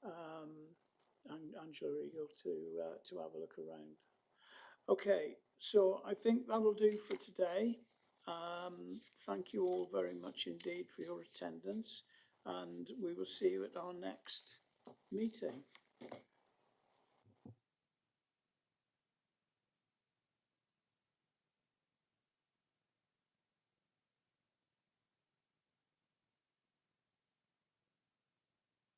and Angela Eagle to have a look around. Okay, so I think that'll do for today. Thank you all very much indeed for your attendance, and we will see you at our next meeting.